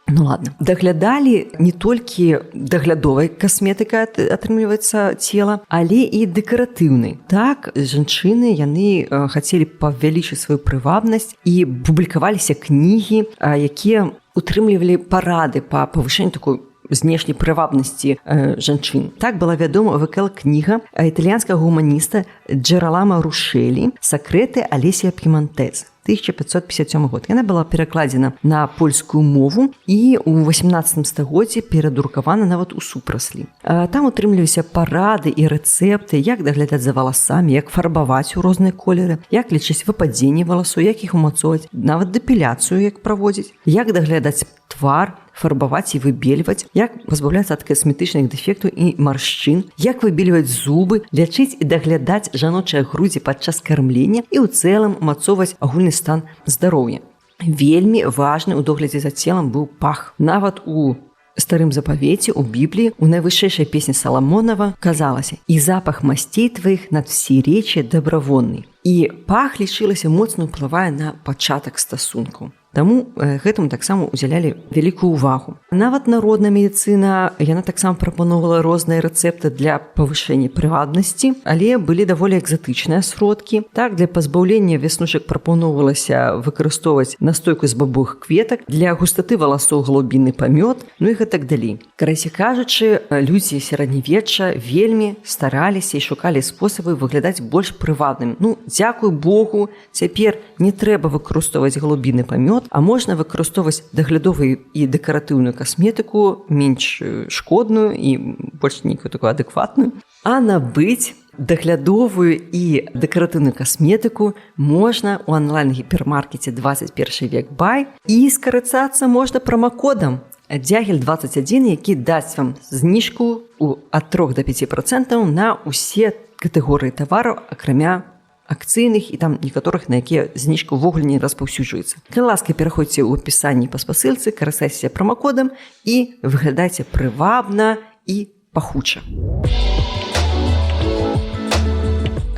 S2: Ну ладно. Даглядалі не толькі даглядовай касметыкай атрымліваецца цела, але і дэкаратыўнай. Так, жанчыны, яны хацелі павялічыць сваю прывабнасць і публікаваліся кнігі, якія утрымлівалі парады па павышэнню такой знешняй прывабнасці жанчын. Так была вядома выкл-кніга італьянскага гуманіста Джералама Рушэлі «Сакрэты Алесія П'емантез». 1557 год. Яна была перакладзена на польскую мову і ў 18 стагоддзі перадрукавана нават у супраслі. Там утрымліваліся парады і рэцэпты, як даглядаць за валасамі, як фарбаваць у розныя колеры, як лічыць выпадзенне валасу, як іх умацоўваць, нават дэпіляцыю як праводзіць, як даглядаць твар, фарбаваць і выбельваць, як пазбаўляцца ад касметычных дэфектаў і маршчын, як выбельваць зубы, лячыць і даглядаць жаночыя грудзі падчас кармлення і ў цэлым умацоўваць агульны стан здароўя. Вельмі важны ў доглядзе за целам быў пах. Нават у старым запавеце, у Бібліі, у найвышэйшай песні Саламонава казалася: «І запах масцей тваіх над все речі добравонны». І пах, лічылася, моцна ўплывае на пачатак стасункаў. Таму гэтаму таксама ўдзялялі вялікую ўвагу. Нават народная медыцына, яна таксама прапаноўвала розныя рэцэпты для павышэння прывабнасці, але былі даволі экзатычныя сродкі. Так, для пазбаўлення веснушак прапаноўвалася выкарыстоўваць настойку з бабовых кветак, для густаты валасоў галубіны памёт, ну і гэтак далей. Карацей кажучы, людзі сярэднявечча вельмі стараліся і шукалі спосабы выглядаць больш прывабным. Ну, дзякуй Богу, цяпер не трэба выкарыстоўваць галубіны памёт, а можна выкарыстоўваць даглядовую і дэкаратыўную касметыку, менш шкодную і больш нейкую такую адэкватную. А набыць даглядовую і дэкаратыўную касметыку можна ў онлайн-гіпермаркеце 21 век бай, і скарыцацца можна прамакодам Дзягель21, які дасць вам зніжку ад 3 до 5% на ўсе катэгорыі тавараў, акрамя акцыйных і там некаторых, на якія зніжка ўвогуле не распаўсюджваецца. Калі ласка, пераходзьце ў апісанні па спасылцы, карыстайцеся прамакодам і выглядайце прывабна і пахуча.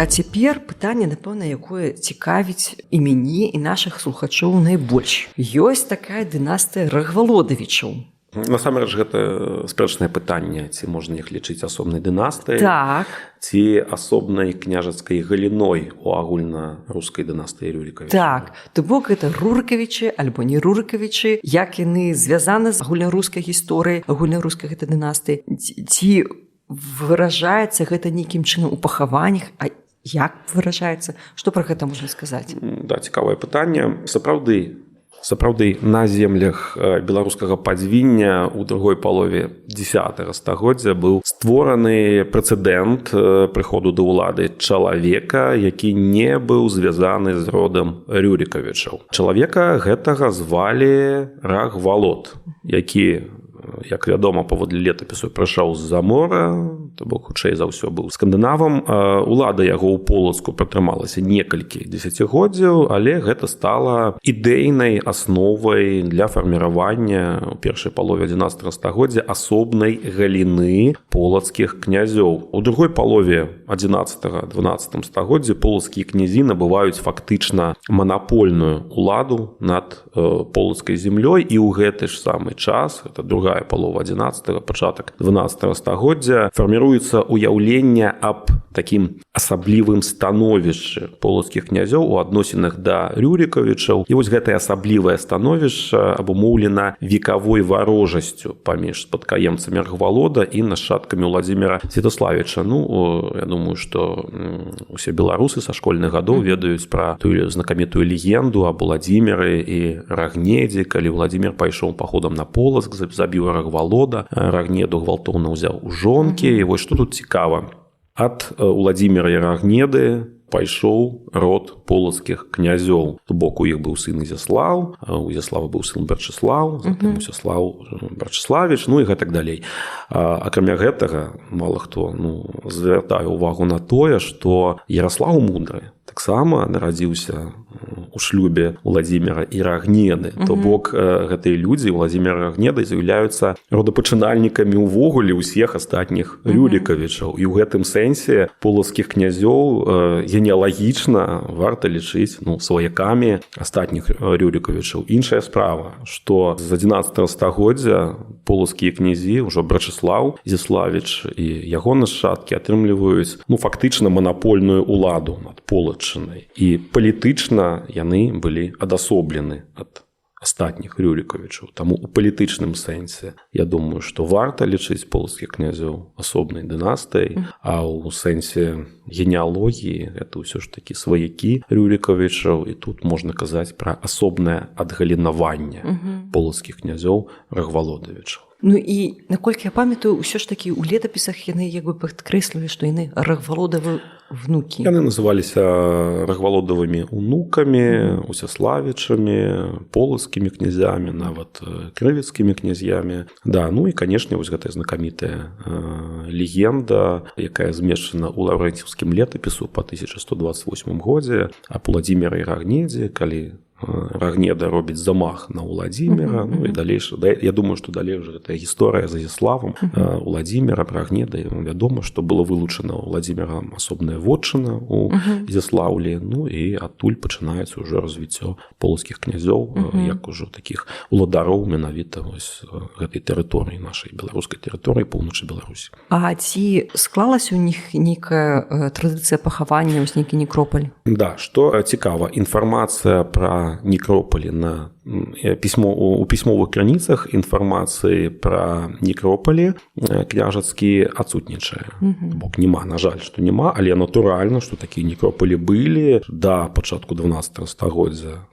S2: А цяпер пытанне, напэўна, якое цікавіць і мяне, і нашых слухачоў найбольш. Ёсць такая дынастыя Рагвалодавічаў.
S1: Насамрэч, гэта спрэчнае пытанне, ці можна іх лічыць асобнай дынастыяй,
S2: Так.
S1: ці асобнай княжацкай галіной у агульна-рускай дынастыі Рюрыкавічаў.
S2: Так, то бок гэта Рурыкавічы альбо не Рурыкавічы, як яны звязаны з агульнарускай гісторыяй, агульнарускай гэтай дынастыі, ці выражаецца гэта нейкім чынам у пахаваннях, а як выражаецца? Што пра гэта можна сказаць?
S1: Да, цікавае пытанне. Сапраўды, Сапраўды, на землях беларускага падзвіння ў другой палове 10 стагоддзя быў створаны прэцэдэнт прыходу да ўлады чалавека, які не быў звязаны з родам Рюрікавічаў. Чалавека гэтага звалі Рагвалод, які, як вядома, паводле летапісу прыйшоў з-за мора, то бок хутчэй за ўсё быў скандынавам. Улада яго ў Полацку пратрымалася некалькі дзесяцігоддзяў, але гэта стала ідэйнай асновай для фарміравання ў першай палове 11 стагоддзя асобнай галіны полацкіх князёў. У другой палове 11-12 стагоддзя полацкія князі набываюць фактычна манапольную уладу над полацкай землёй, і ў гэты ж самы час, это другая палова 11-го, пачатак 12 стагоддзя, фарміруецца ўяўленне аб такім асаблівым становішчы полацкіх князёў у адносінах да Рюрікавічаў. І вось гэтае асаблівае становішча абумоўлена векавой варожасцю паміж спадкаемцамі Рагвалода і нашчадкамі Уладзіміра Святаславіча. Я думаю, што усе беларусы са школьных гадоў ведаюць пра тую знакамітую легенду аб Уладзіміры і Рагнедзе, калі Уладзімір пайшоў паходам на Полацк, забіў Рагвалода, Рагнеду гвалтоўна ўзяў у жонкі. І вось што тут цікава. Ад Уладзіміра і Рагнеды пайшоў род полацкіх князёў. То бок у іх быў сын Ізяслаў, у Ізяслава быў сын Брачыслаў, затым Ізяслаў Брачыславіч, і гэтак далей. Акрамя гэтага, мала хто звяртае ўвагу на тое, што Яраслаў Мудры таксама нарадзіўся у шлюбе Уладзіміра і Рагнеды. То бок гэтыя людзі, Уладзімір і Рагнеда, з'яўляюцца родапачынальнікамі ўвогуле ўсіх астатніх Рюрікавічаў. І ў гэтым сэнсе полацкіх князёў генеалагічна варта лічыць сваякамі астатніх Рюрікавічаў. Іншая справа, што з 11 стагоддзя полацкія князі, ўжо Брачыслаў Ізяславіч і яго нашчадкі атрымліваюць фактычна манапольную ўладу над Полаччынай. І палітычна яны былі адасоблены ад астатніх Рюрікавічаў. Таму ў палітычным сэнсе я думаю, што варта лічыць полацкіх князёў асобнай дынастыяй, а ў сэнсе генеалогіі гэта ўсё ж такі сваякі Рюрікавічаў, і тут можна казаць пра асобнае адгалінаванне полацкіх князёў Рагвалодавічаў.
S2: І, наколькі я памятаю, ўсё ж такі ў летапісах яны падкрэслівалі, што яны Рагвалодавы внукі.
S1: Яны называліся Рагвалодавымі унукамі, Усяславічамі, полацкімі князямі, нават крывіцкімі князямі. І, канешне, вось гэтая знакамітая легенда, якая змешчана ў лаўрэнцеўскім летапісу па 1128 годзе аб Уладзіміры і Рагнедзе, калі Рагнеда робіць замах на Уладзіміра, і далейш. Я думаю, што далей уже гэтая гісторыя з Ізяславам, Уладзіміра, Рагнеда. Вядома, што было вылучана Уладзімірам асобная вотчына ў Ізяслаўлі, і адтуль пачынаецца ўжо развіццё полацкіх князёў, як ужо такіх уладароў менавіта вось гэтай тэрыторыі, нашай беларускай тэрыторыі, поўначы Беларусі.
S2: А ці склалася ў них нейкая традыцыя пахавання, вось нейкі некропаль?
S1: Да, што цікава, інфармацыя пра некропалі у пісьмовых крыніцах інфармацыі пра некропалі княжацкі адсутнічае. Бок няма, на жаль, што няма, але натуральна, што такія некропалі былі. Да пачатку 12 стагоддзя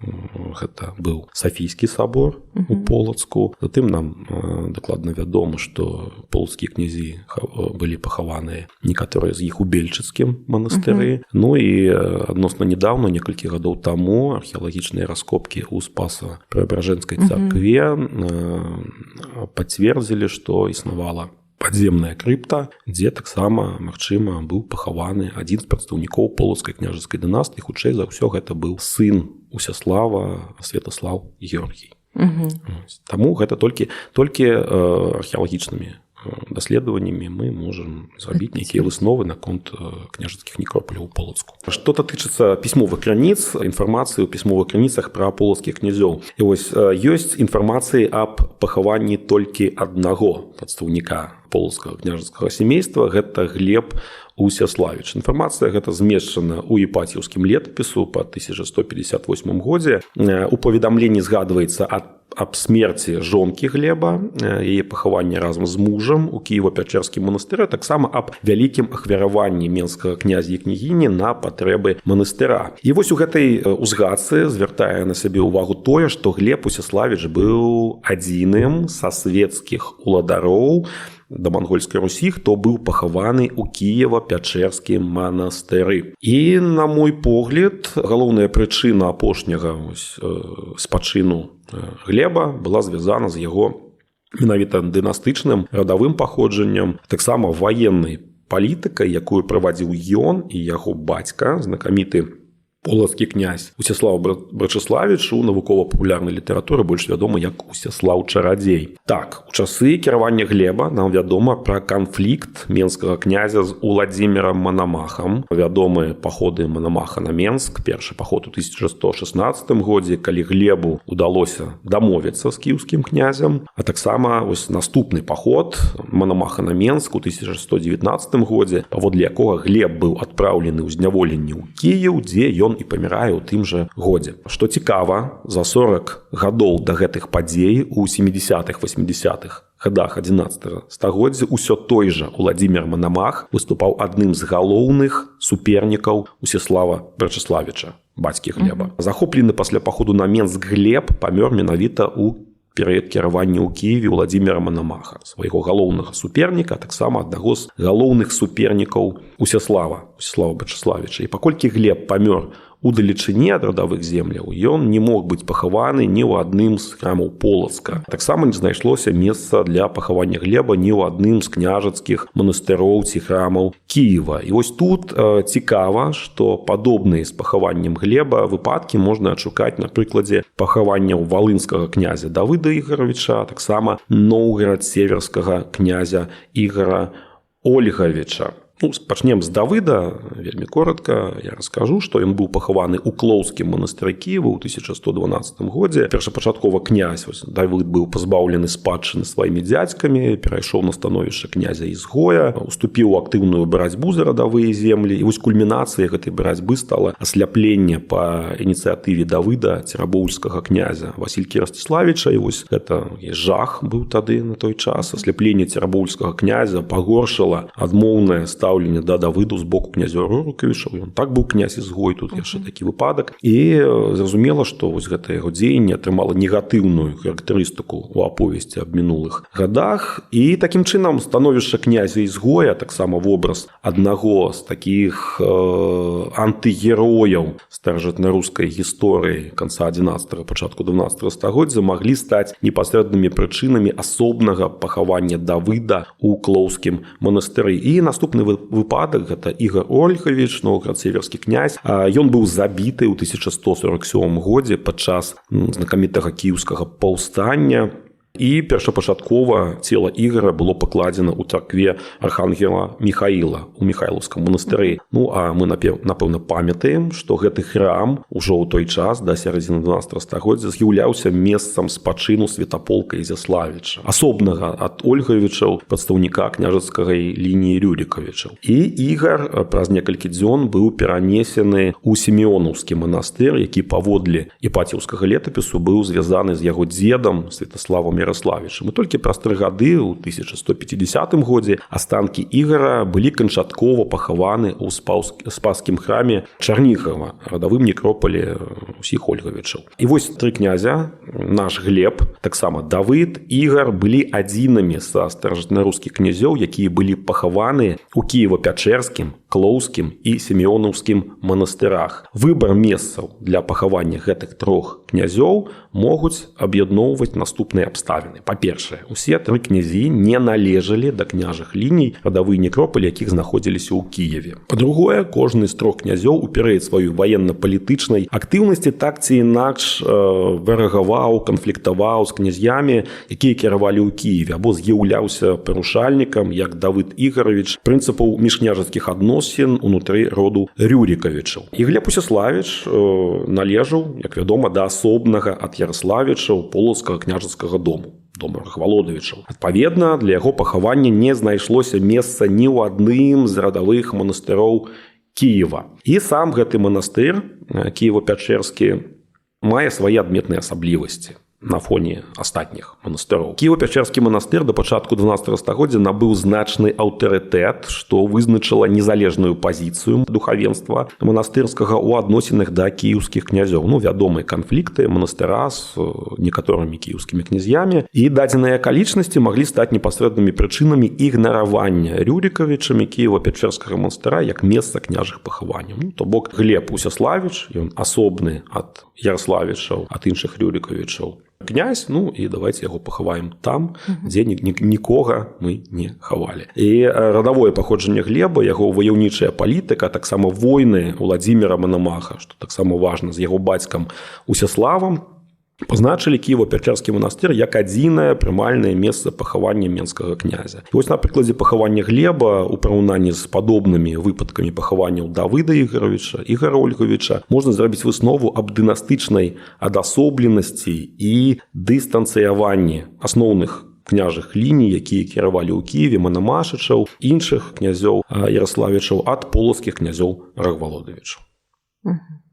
S1: гэта быў Сафійскі сабор у Полацку. Затым нам дакладна вядома, што полацкія князі былі пахаваныя некаторыя з іх у Бельчыцкім манастыры. І адносна нядаўна, некалькі гадоў таму, археалагічныя раскопкі ў Спаса-Преображэнскай царкве пацвердзілі, што існавала падземная крыпта, дзе таксама, магчыма, быў пахаваны адзін з прадстаўнікоў полацкай княжацкай дынастыі. Хутчэй за ўсё гэта быў сын Усяслава, Святаслаў Георгій. Таму гэта толькі археалагічнымі даследаваннямі мы можам зрабіць нейкія высновы наконт княжацкіх некропаляў у Полацку. Што датычыцца пісьмовых крыніц, інфармацыі ў пісьмовых крыніцах пра полацкіх князёў. І вось ёсць інфармацыі аб пахаванні толькі аднаго прадстаўніка полацкага княжацкага сямейства, гэта Глеб Усяславіч. Інфармацыя гэта змешчана ў Іпаціўскім летапісу па 1158 годзе. У паведамленні згадваецца аб смерці жонкі Глеба, яе пахаванне разам з мужам у Кіева-Пячэрскім манастыры, таксама аб вялікім ахвяраванні менскага князя і княгіні на патрэбы манастыра. І вось у гэтай узгадцы звяртае на сябе ўвагу тое, што Глеб Усяславіч быў адзіным са свецкіх уладароў да мангольскай Русі, хто быў пахаваны ў Кіева-Пячэрскім манастыры. І, на мой погляд, галоўная прычына апошняга спачыну Глеба была звязана з яго менавіта дынастычным радавым паходжаннем, таксама ваеннай палітыкай, якую правадзіў ён і яго бацька, знакаміты полацкі князь Усяслаў Брачыславіч, у навукова-папулярнай літаратуры больш вядомы як Усяслаў Чарадзей. Так, у часы кіравання Глеба нам вядома пра канфлікт менскага князя з Уладзімірам Манамахам. Вядомыя паходы Манамаха на Менск. Першы паход у 1116 годзе, калі Глебу удалося дамовіцца з кіеўскім князем, а таксама наступны паход Манамаха на Менск у 1119 годзе, паводле якога Глеб быў адпраўлены ў зняволенне ў Кіеў, дзе ён і памірае ў тым жа годзе. Што цікава, за 40 гадоў да гэтых падзей у 70-х, 80-х гадах 11 стагоддзя ўсё той жа Уладзімір Манамах выступаў адным з галоўных супернікаў Усяслава Брачыславіча, бацькі Глеба. Захоплены пасля паходу на Менск Глеб памёр менавіта ў перыяд кіравання ў Кіеве Уладзіміра Манамаха, свайго галоўнага суперніка, таксама аднаго з галоўных супернікаў Усяслава Брачыславіча. І паколькі Глеб памёр у далечыні ад радавых земляў, ён не мог быць пахаваны ні ў адным з храмаў Полацка. Таксама не знайшлося месца для пахавання Глеба ні ў адным з княжацкіх манастыроў ці храмаў Кіева. І вось тут цікава, што падобныя з пахаваннем Глеба выпадкі можна адшукаць на прыкладзе пахаванняў валынскага князя Давыда Ігоровича, таксама Новгород-Северскага князя Ігора Ольгавіча. Пачнем з Давыда, вельмі коротка. Я раскажу, што ён быў пахаваны ў Клоўскім манастыры Кіева ў 1112 годзе. Першапачаткова князь Давыд быў пазбаўлены спадчыны сваімі дзядзькамі, перайшоў на становішча князя-ізгоя, уступіў у актыўную барацьбу за радавыя землі. І вось кульмінацыяй гэтай барацьбы стала асляпленне па ініцыятыве Давыда церабоўскага князя Васількі Расціславіча. І вось гэта жах быў тады на той час. Асляпленне церабоўскага князя пагоршыла адмоўнае стаўленне да Давыду з боку князя Рурыкавіча. Ён так быў князь-ізгой, тут яшчэ такі выпадак. І зразумела, што вось гэта яго дзеянне атрымала негатыўную характарыстыку ў аповесці аб мінулых гадах. І такім чынам становішча князя-ізгоя, таксама вобраз аднаго з такіх антыгерояў старажытнарускай гісторыі канца 11-го, пачатку 12-го стагоддзя маглі стаць непасрэднымі прычынамі асобнага пахавання Давыда ў Клоўскім манастыры. І наступны выпадак гэта Ігор Ольгавіч, Новгород-Северскі князь. Ён быў забіты ў 1147 годзе падчас знакамітага кіеўскага паўстання. І першапачаткова цела Ігора было пакладзена ў царкве архангела Міхаіла у Міхайлаўскім манастыры. А мы, напэўна, памятаем, што гэты храм ужо ў той час, да сярэдзіны 12 стагоддзя, з'яўляўся месцам спачыну святаполка Ізяславіча, асобнага ад Ольгавічаў, прадстаўніка княжацкай лініі Рюрікавічаў. І Ігор праз некалькі дзён быў перанесены ў Сімеонаўскі манастыр, які паводле іпаціўскага летапісу быў звязаны з яго дзедам Святаславам Ярославічам. І толькі праз 3 гады ў 1150 годзе астанкі Ігора былі канчаткова пахаваны ў спасскім храме Чарнігава, радавым некропалі ўсіх Ольгавічаў. І вось 3 князя, наш Глеб, таксама Давыд, Ігор былі адзінымі са старажытнарускіх князёў, якія былі пахаваны ў Кіева-Пячэрскім, Клоўскім і Сімеонаўскім манастырах. Выбар месцаў для пахавання гэтых 3 князёў могуць аб'ядноўваць наступныя абставіны. Па-першае, усе 3 князі не належалі да княжых ліній, радавыя некропалі якіх знаходзіліся ў Кіеве. Па-другое, кожны з 3 князёў у перыяд сваёй ваенна-палітычнай актыўнасці так ці інакш варагаваў, канфліктаваў з князямі, якія кіравалі ў Кіеве, або з'яўляўся парушальнікам, як Давыд Ігорович, прынцыпаў міжкняжацкіх адносін унутры роду Рюрікавічаў. І Глеб Усяславіч належаў, як вядома, да асобнага ад Ярославічаў полацкага княжацкага дому, дома Рахвалодавічаў. Адпаведна, для яго пахавання не знайшлося месца ні ў адным з радавых манастыроў Кіева. І сам гэты манастыр, Кіева-Пячэрскі, мае свае адметныя асаблівасці. на фоне астатніх манастыроў. Кіева-Пячэрскі манастыр да пачатку 12 стагоддзя набыў значны аўтарытэт, што вызначыла незалежную пазіцыю духавенства манастырскага ў адносінах да кіеўскіх князёў. Вядомыя канфлікты манастыра з некаторымі кіеўскімі князьямі, і дадзеныя акалічнасці маглі стаць непасрэднымі прычынамі ігнаравання Рюрікавічамі Кіева-Пячэрскага манастыра як месца княжых пахаванняў. То бок Глеб Усяславіч, ён асобны ад Яраславічаў, ад іншых Рюрікавічаў князь, і давайте яго пахаваем там, дзе нікога мы не хавалі. І радавое паходжанне Глеба, яго ваяўнічая палітыка, таксама войны Уладзіміра Манамаха, што таксама важна, з яго бацькам Усяславам, пазначылі Кіева-Пячэрскі манастыр як адзінае прымальнае месца пахавання менскага князя. І вось на прыкладзе пахавання Глеба ў параўнанні з падобнымі выпадкамі пахаванняў Давыда Ігоровіча, Ігора Ольговіча можна зрабіць выснову аб дынастычнай адасобленасці і дыстанцыяванні асноўных княжых ліній, якія кіравалі ў Кіеве, Манамашычаў, іншых князёў Яраславічаў ад полацкіх князёў Рагвалодавічаў.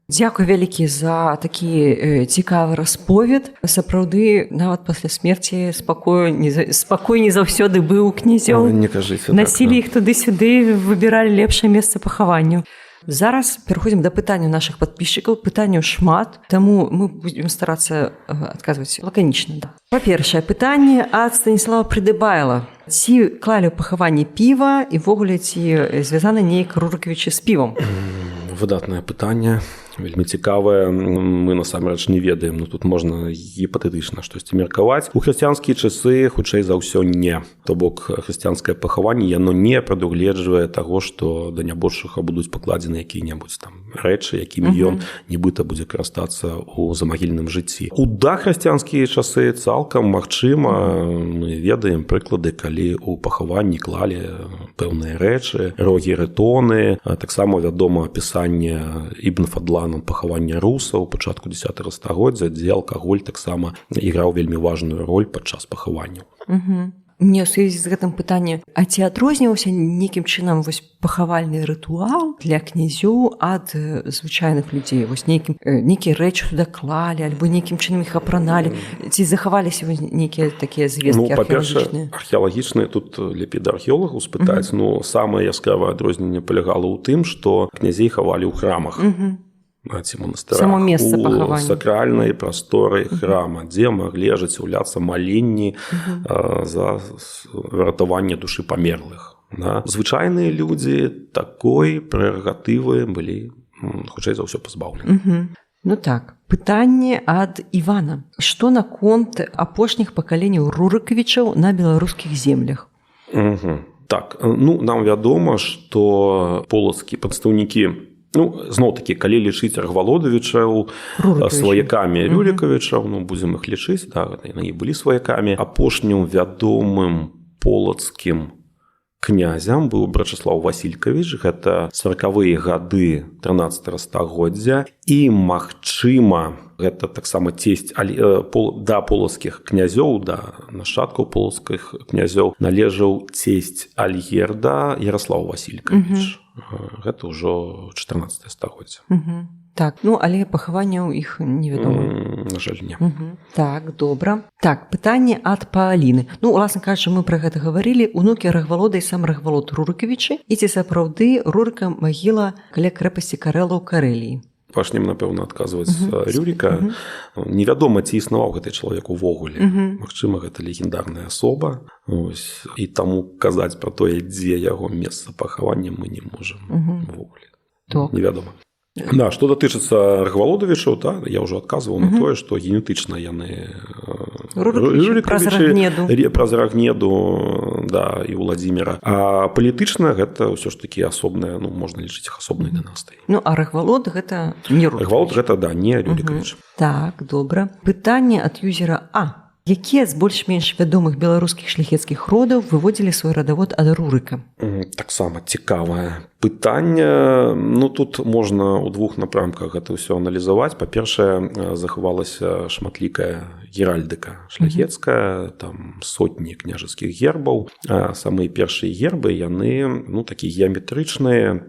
S2: Дзякуй вялікі за такі цікавы расповед. Сапраўды, нават пасля смерці спакой не заўсёды быў князёў.
S1: Не кажыце так.
S2: Насілі іх туды-сюды, выбіралі лепшае месца пахаванню. Зараз пераходзім да пытанняў нашых падпісчыкаў. Пытанняў шмат, таму мы будзем старацца адказваць лаканічна. Па-першае, пытанне ад Станіслава Прыдыбайла. Ці клалі ў пахаванне піва і ввогуле ці звязаны неяк Рурыкавічы з півам?
S1: Выдатнае пытанне, вельмі цікавае. Мы насамрэч не ведаем, тут можна гіпатэтычна штосьці меркаваць. У хрысціянскія часы хутчэй за ўсё не. То бок хрысціянскае пахаванне яно не прадугледжвае таго, што да нябожчыха будуць пакладзены якія-небудзь там рэчы, якімі ён нібыта будзе карыстацца ў замагільным жыцці. У дахрысціянскія часы цалкам магчыма, мы ведаем прыклады, калі ў пахаванні клалі пэўныя рэчы, рогі рэтоны, таксама вядома апісанне Ібн Фадланам пахавання русаў пачатку 10 стагоддзя, дзе алкаголь таксама іграў вельмі важную роль падчас пахаванняў.
S2: Мне ў сувязі з гэтым пытанне, а ці адрозніваўся нейкім чынам вось пахавальны рытуал для князёў ад звычайных людзей? Вось нейкія рэчы туды клалі, альбо нейкім чынам іх апраналі? Ці захаваліся нейкія такія звесткі археалагічныя?
S1: Археалагічныя тут лепей да археолагаў спытаць, самае яскравае адрозненне палягала ў тым, што князей хавалі ў храмах. Ці манастырах, у сакральнай прасторы храма, дзе маглі ажыццяўляцца маленні за ратаванне душы памерлых. Звычайныя людзі такой прэрагатывы былі хутчэй за ўсё пазбаўлены.
S2: Так, пытанне ад Івана. Што наконт апошніх пакаленняў Рурыкавічаў на беларускіх землях?
S1: Так, нам вядома, што полацкія прадстаўнікі, зноў-такі, калі лічыць Рагвалодавічаў сваякамі Рюрікавічаў, будзем іх лічыць, яны былі сваякамі. Апошнім вядомым полацкім князям быў Брачаслаў Васількавіч, гэта 40-е гады 13 стагоддзя, і, магчыма, гэта таксама цесць да полацкіх князёў, да нашчадкаў полацкіх князёў належаў цесць Альгерда Яраслаў Васількавіч. Гэта ўжо 14 стагоддзя.
S2: Так, але пахаванняў іх невядома.
S1: На жаль, не.
S2: Так, добра. Так, пытанне ад Пааліны. Уласна кажучы, мы пра гэта гаварылі. Унукі Рагвалода і сам Рагвалод Рурыкавічы. І ці сапраўды Рурыка магіла каля крэпасці Карэла ў Карэліі?
S1: Пачнем, напэўна, адказваць Рюріка. Невядома, ці існаваў гэты чалавек увогуле. Магчыма, гэта легендарная асоба. І таму казаць пра тое, дзе яго месца пахавання, мы не можам увогуле. Невядома. Што датычыцца Рагвалодавічаў, я ўжо адказваў на тое, што генетычна яны Рурыкавічы праз Рагнеду і Уладзіміра. А палітычна гэта ўсё ж такі асобная, можна лічыць іх асобнай дынастыяй.
S2: А Рагвалод гэта не Рурыкавіч?
S1: Рагвалод гэта, не Рюрікавіч.
S2: Так, добра. Пытанне ад юзера А. Якія з больш-менш вядомых беларускіх шляхецкіх родаў выводзілі свой радавод ад Рурыка?
S1: Таксама цікавае пытанне. Тут можна ў двух напрамках гэта ўсё аналізаваць. Па-першае, захавалася шматлікая геральдыка шляхецкая, там сотні княжацкіх гербаў. Самыя першыя гербы, яны такія геаметрычныя,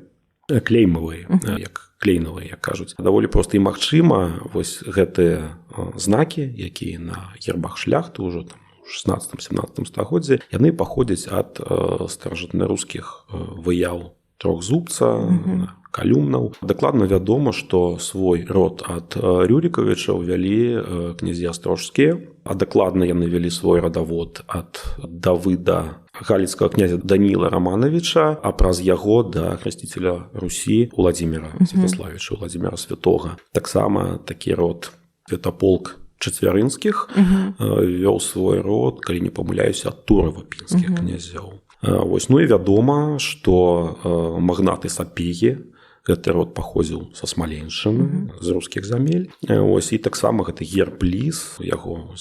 S1: клеймавыя, як клейнавыя, як кажуць. Даволі проста і магчыма вось гэтыя знакі, якія на гербах шляхты ўжо там у 16-17 стагоддзі, яны паходзяць ад старажытнарускіх выяў трохзубца, калюмнаў. Дакладна вядома, што свой род ад Рюрікавічаў вялі князі астрожскія, а дакладна яны вялі свой радавод ад Давыда галіцкага князя Даніла Рамановича, а праз яго да хрысціцеля Русі Уладзіміра Святаславіча, Уладзіміра Святога. Таксама такі род Святаполк Чацвярынскіх вёў свой род, калі не памыляюся, ад Турава-пінскіх князёў. Вось, ну і вядома, што магнаты Сапегі, гэты род паходзіў са Смаленшчыны, з рускіх замель. Вось, і таксама гэты герб ліс, яго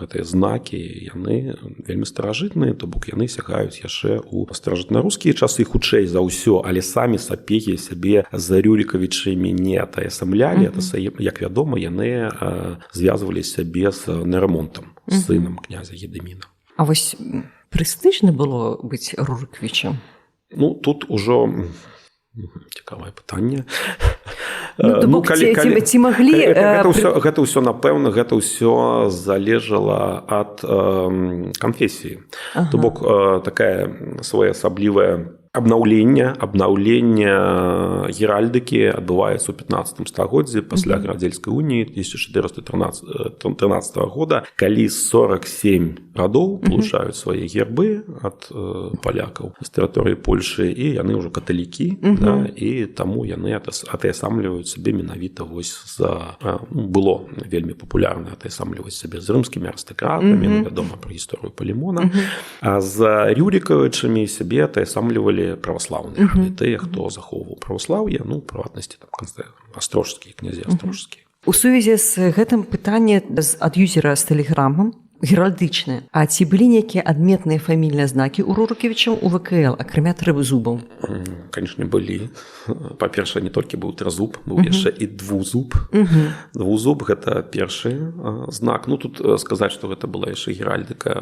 S1: гэтыя знакі, яны вельмі старажытныя, то бок яны сягаюць яшчэ ў старажытнарускія часы, хутчэй за ўсё, але самі Сапегі сябе з Рюрікавічамі не атаясамлялі, як вядома, яны звязвалі сябе з Нерамонтам, сынам князя Гедыміна.
S2: А вось прэстыжна было быць Рурыкавічам?
S1: Ну, тут ужо цікавае пытанне.
S2: Ці маглі...
S1: Гэта ўсё, напэўна, гэта ўсё залежала ад канфесіі. То бок такая своеасаблівая абнаўленне геральдыкі адбываецца ў 15 стагоддзі пасля Градзельскай уніі 1413 года, калі 47 радоў получаюць свае гербы ад палякаў з тэрыторыі Польшы, і яны ўжо каталікі, і таму яны атаясамліваюць сабе менавіта вось было вельмі папулярна атаясамліваць сабе з рымскімі арыстакратамі, вядома пра гісторыю Палімона, а з Рюрікавічамі сябе атаясамлівалі праваслаўныя, тыя, хто захоўваў праваслаўе, ну, прыватнасці, там, астрожскія, князі астрожскія.
S2: У сувязі з гэтым пытанне ад юзера з тэлеграмам геральдычнае. А ці былі нейкія адметныя фамільныя знакі ў Рурыкавічаў у ВКЛ, акрамя трызубаў?
S1: Канечне, былі. Па-першае, не толькі быў трызуб, быў яшчэ і двузуб. Двузуб – гэта першы знак. Ну, тут сказаць, што гэта была яшчэ геральдыка,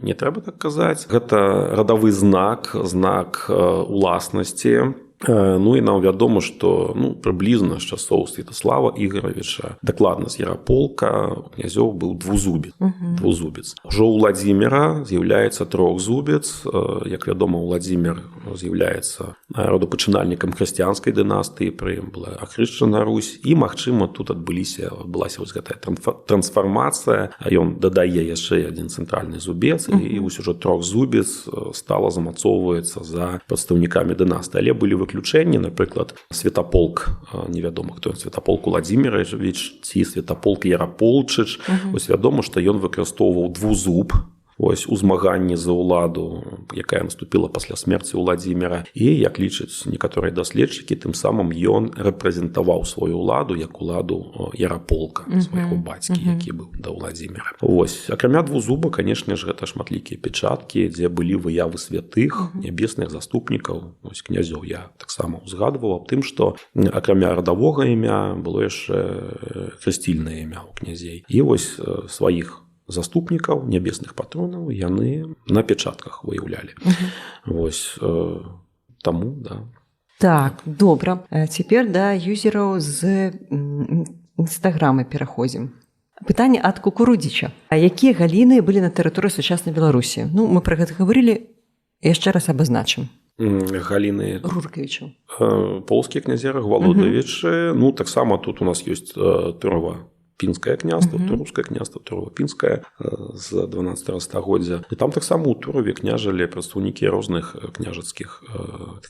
S1: не трэба так казаць. Гэта радавы знак, знак уласнасці. Ну і нам вядома, што прыблізна з часоў Святаслава Ігоравіча, дакладна з Яраполка, у князёў быў двузубец. Ужо ў Уладзіміра з'яўляецца трохзубец. Як вядома, Уладзімір з'яўляецца родапачынальнікам хрысціянскай дынастыі, пры ім была ахрышчана Русь, і, магчыма, тут адбылася вось гэтая трансфармацыя, а ён дадае яшчэ адзін цэнтральны зубец, і вось ужо трохзубец стала замацоўваецца за прадстаўнікамі дынастыі. Але былі выключэнні, напрыклад, Святаполк, невядома, хто ён, Святаполк Уладзімірович ці Святаполк Яраполчыч. Вось вядома, што ён выкарыстоўваў двузуб вось у змаганні за ўладу, якая наступіла пасля смерці Уладзіміра. І, як лічаць некаторыя даследчыкі, тым самым ён рэпрэзентаваў сваю ўладу як уладу Яраполка, свайго бацькі, які быў да Уладзіміра. Вось, акрамя двузуба, канешне ж, гэта шматлікія печаткі, дзе былі выявы святых, нябесных заступнікаў, вось князёў. Я таксама узгадваў аб тым, што акрамя радавога імя было яшчэ хрысцільнае імя ў князей. І вось сваіх заступнікаў, нябесных патронаў яны на печатках выяўлялі. Вось, таму, да.
S2: Так, добра. Цяпер да юзераў з Інстаграма пераходзім. Пытанне ад Кукурудзіча. А якія галіны былі на тэрыторыі сучаснай Беларусі? Ну, мы пра гэта гаварылі, яшчэ раз абазначым.
S1: Галіны
S2: Рурыкавічаў.
S1: Полскія князі Рагвалодавічы. Ну, таксама тут у нас ёсць Турова Пінскае княства, Турускае княства, Турова-Пінскае з 12 стагоддзя. І там таксама ў Турове княжылі прадстаўнікі розных княжацкіх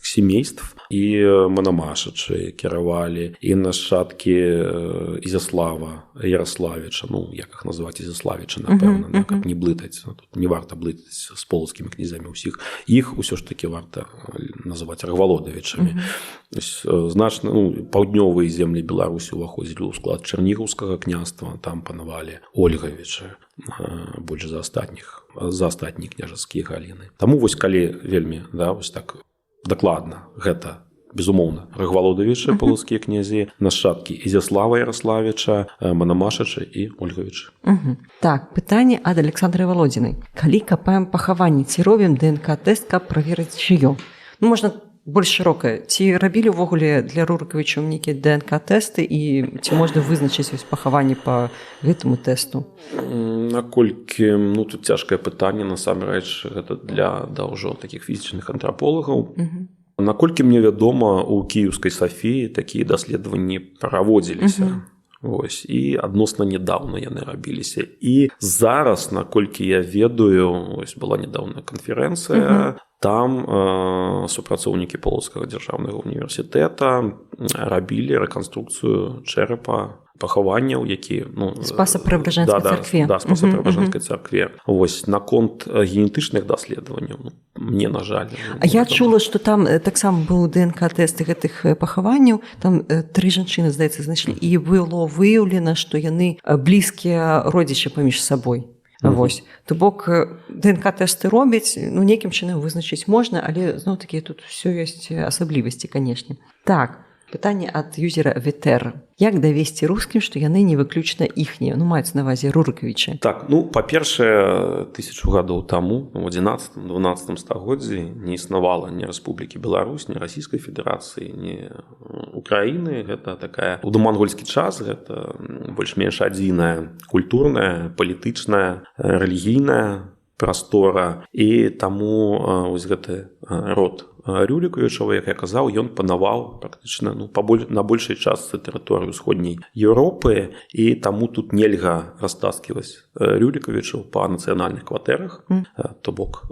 S1: сямейств. І манамашачы кіравалі, і нашчадкі Ізяслава Яраславіча, ну, як іх называць Ізяславіча, напэўна, каб не блытаць. Тут не варта блытаць з полацкімі князямі ўсіх. Іх усё ж такі варта называць Рагвалодавічамі. Значна, паўднёвыя землі Беларусі ўваходзілі ў склад Чарнігаўскага княства, там панавалі Ольгавічы, больш за астатнія княжацкія галіны. Таму вось калі вельмі, вось так дакладна, гэта безумоўна Рагвалодавічы, полацкія князі, нашчадкі Ізяслава Яраславіча, манамашачы і Ольгавічы.
S2: Так, пытанне ад Александры Валодзінай. Калі капаем пахаванні, ці робім ДНК-тэст, каб праверыць чыё? Ну, можна больш шырокая. Ці рабілі ўвогуле для Рурыкавічаў нейкія ДНК-тэсты і ці можна вызначыць пахаванне па гэтаму тэсту?
S1: Наколькі, тут цяжкае пытанне, насамрэч, гэта для ўжо такіх фізічных антраполагаў. Наколькі мне вядома, у кіеўскай Сафіі такія даследаванні праводзіліся. Вось, і адносна нядаўна яны рабіліся. І зараз, наколькі я ведаю, была нядаўная канферэнцыя, там супрацоўнікі Полацкага дзяржаўнага універсітэта рабілі рэканструкцыю чэрапа пахаванняў, які...
S2: Спаса-Преабражэнскай царкве.
S1: Да, Спаса-Преабражэнскай царкве. Вось, наконт генетычных даследаванняў, мне, на жаль...
S2: А я чула, што там таксама быў ДНК-тэст гэтых пахаванняў, там 3 жанчыны, здаецца, знайшлі, і было выяўлена, што яны блізкія родзічы паміж сабой. Вось. То бок ДНК-тэсты робяць, нейкім чынам вызначыць можна, але зноў-такі тут усё ёсць асаблівасці, канешне. Так, пытанне ад юзера Ветэр. Як давесці рускім, што яны не выключна іхнія, маюць на ўвазе Рурыкавічы?
S1: Так, па-першае, 1000 гадоў таму, у 11-12 стагоддзі не існавала ні Рэспублікі Беларусь, ні Расійскай Федэрацыі, ні Украіны. Гэта такая, у дамангольскі час, гэта больш-менш адзіная культурная, палітычная, рэлігійная прастора. І таму вось гэты род Рюрикавічаў, як я казаў, ён панаваў практычна на большай частцы тэрыторыі ўсходняй Еўропы, і таму тут нельга растаскиваць Рюрикавічаў па нацыянальных кватэрах, то бок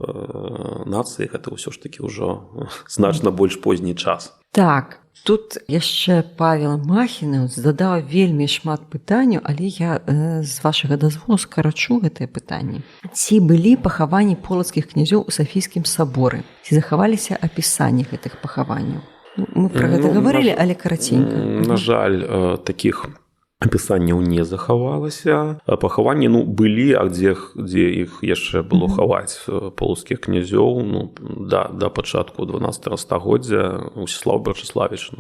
S1: нацыі гэта ўсё ж такі ўжо значна больш позні час.
S2: Так, тут яшчэ Павел Махіны задаў вельмі шмат пытанняў, але я з вашага дазволу скарачу гэтае пытанне. Ці былі пахаванні полацкіх князёў у Сафійскім саборы? Ці захаваліся апісанні гэтых пахаванняў? Мы пра гэта гаварылі, але караценька.
S1: На жаль, такіх апісанняў не захавалася. Пахаванні былі, а дзе іх яшчэ было хаваць полацкіх князёў, да пачатку 12 стагоддзя Усіслаў Брачыславіч,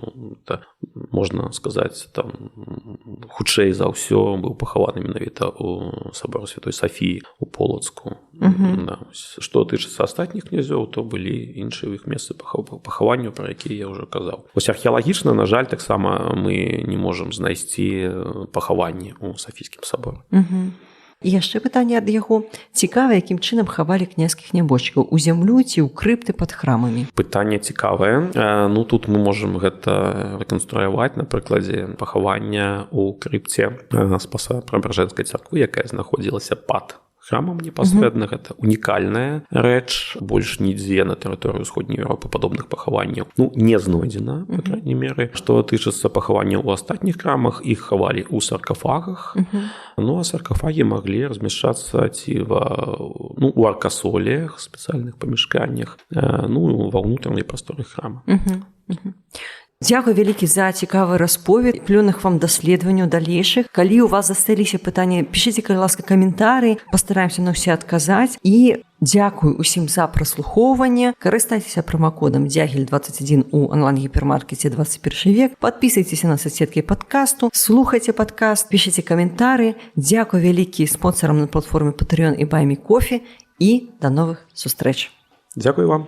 S1: можна сказаць, там хутчэй за ўсё быў пахаваны менавіта ў саборы Святой Сафіі у Полацку. Што тычыцца астатніх князёў, то былі іншыя іх месцы пахаванняў, пра якія я ўжо казаў. Вось археалагічна, на жаль, таксама мы не можам знайсці пахаванні ў Сафійскім саборы.
S2: І яшчэ пытанне ад яго. Цікава, якім чынам хавалі княжскіх нябожчыкаў? У зямлю ці ў крыпты пад храмамі?
S1: Пытанне цікавае. Тут мы можам гэта рэканструяваць на прыкладзе пахавання ў крыпце Спаса-Преабражэнскай царквы, якая знаходзілася пад храмам непасрэдна. Гэта унікальная рэч. Больш нідзе на тэрыторыі ўсходняй Еўропы падобных пахаванняў не знойдзена, па крайняй меры. Што тычыцца пахаванняў у астатніх храмах, іх хавалі ў саркафагах. А саркафагі маглі размяшчацца ці у аркасоліях, спецыяльных памяшканнях, ва ўнутранай прасторы храма.
S2: Дзякуй вялікі за цікавы расповед, плённых вам даследаванняў далейшых. Калі у вас засталіся пытанні, пішыце, калі ласка, каментары, пастараемся на ўсе адказаць. І дзякуй усім за праслухоўванне. Карыстайцеся прамакодам Дзягель21 у онлайн-гіпермаркеце 21 век. Падпісвайцеся на соцсеткі падкасту, слухайце падкаст, пішыце каментары. Дзякуй вялікі спонсарам на платформе Patreon і Buy Me Coffee. І да новых сустрэч.
S1: Дзякуй вам.